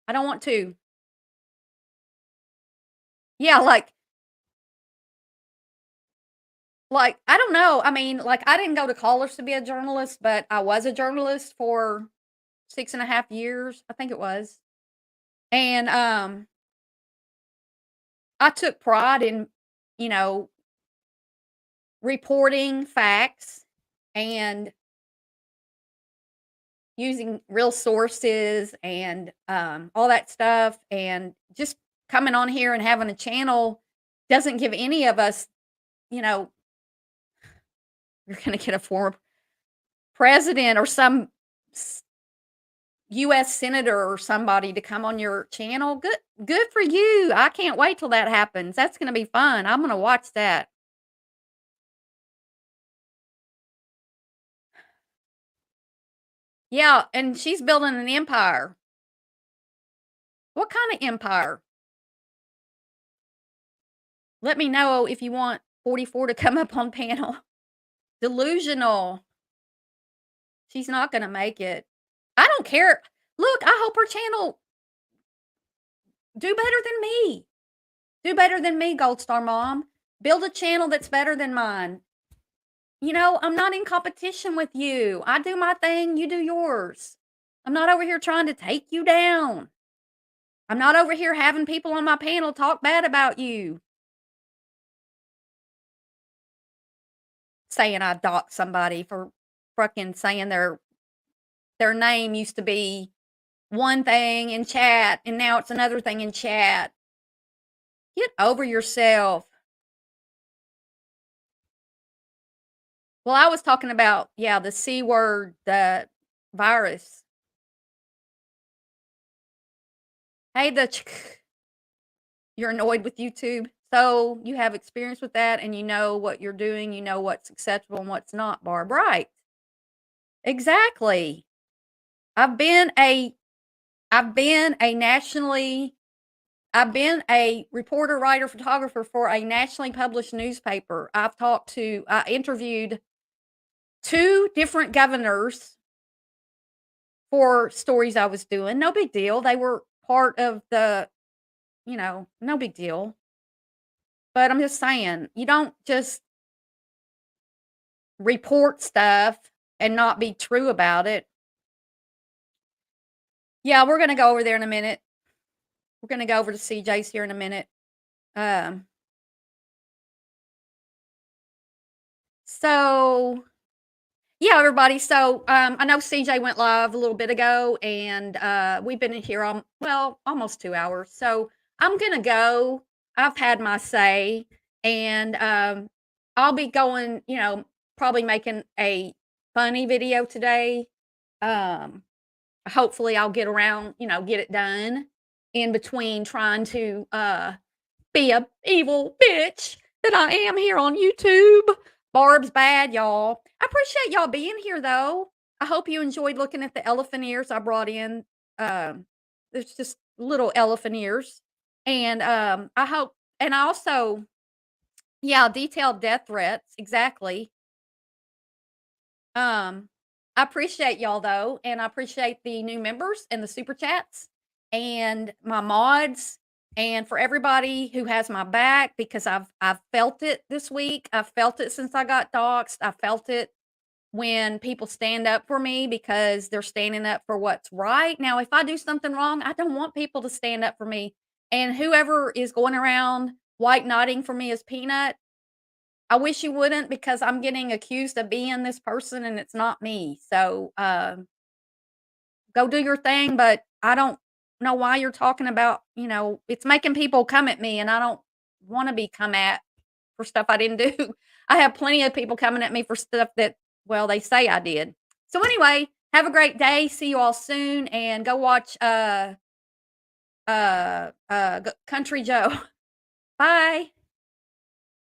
I don't want to. Yeah, like I don't know. I didn't go to college to be a journalist, but I was a journalist for 6.5 years, I think it was. And I took pride in, reporting facts and using real sources and all that stuff, and just coming on here and having a channel doesn't give any of us, you know, you're going to get a former president or some US senator or somebody to come on your channel. Good for you. I can't wait till that happens. That's going to be fun. I'm going to watch that. Yeah, and she's building an empire. What kind of empire? Let me know if you want 44 to come up on panel. Delusional. She's not going to make it. I don't care. Look, I hope her channel do better than me. Do better than me, Gold Star Mom. Build a channel that's better than mine. You know, I'm not in competition with you. I do my thing, you do yours. I'm not over here trying to take you down. I'm not over here having people on my panel talk bad about you. Saying I doxed somebody for fucking saying their name used to be one thing in chat and now it's another thing in chat. Get over yourself. Well, I was talking about, yeah, the C word, the virus. Hey, you're annoyed with YouTube. So you have experience with that and you know what you're doing. You know what's acceptable and what's not, Barb. Right. Exactly. I've been a reporter, writer, photographer for a nationally published newspaper. I interviewed 2 different governors for stories I was doing. No big deal. They were part of the, no big deal. But I'm just saying, you don't just report stuff and not be true about it. Yeah, we're going to go over there in a minute. We're going to go over to CJ's here in a minute. So, yeah, everybody. So, I know CJ went live a little bit ago, and we've been in here almost 2 hours. So, I'm going to go. I've had my say, and I'll be going, probably making a funny video today. Hopefully I'll get around, get it done in between trying to be a evil bitch that I am here on YouTube. Barb's bad, y'all. I appreciate y'all being here, though. I hope you enjoyed looking at the elephant ears I brought in. There's just little elephant ears. And I hope, and I also, detailed death threats. Exactly. I appreciate y'all, though. And I appreciate the new members and the super chats and my mods. And for everybody who has my back, because I've felt it this week. I've felt it since I got doxxed. I felt it when people stand up for me because they're standing up for what's right. Now, if I do something wrong, I don't want people to stand up for me. And whoever is going around white knighting for me as Peanut, I wish you wouldn't, because I'm getting accused of being this person and it's not me. So go do your thing, but I don't know why you're talking about, it's making people come at me, and I don't want to be come at for stuff I didn't do. I have plenty of people coming at me for stuff that, they say I did. So anyway, have a great day. See you all soon, and go watch Country Joe. Bye.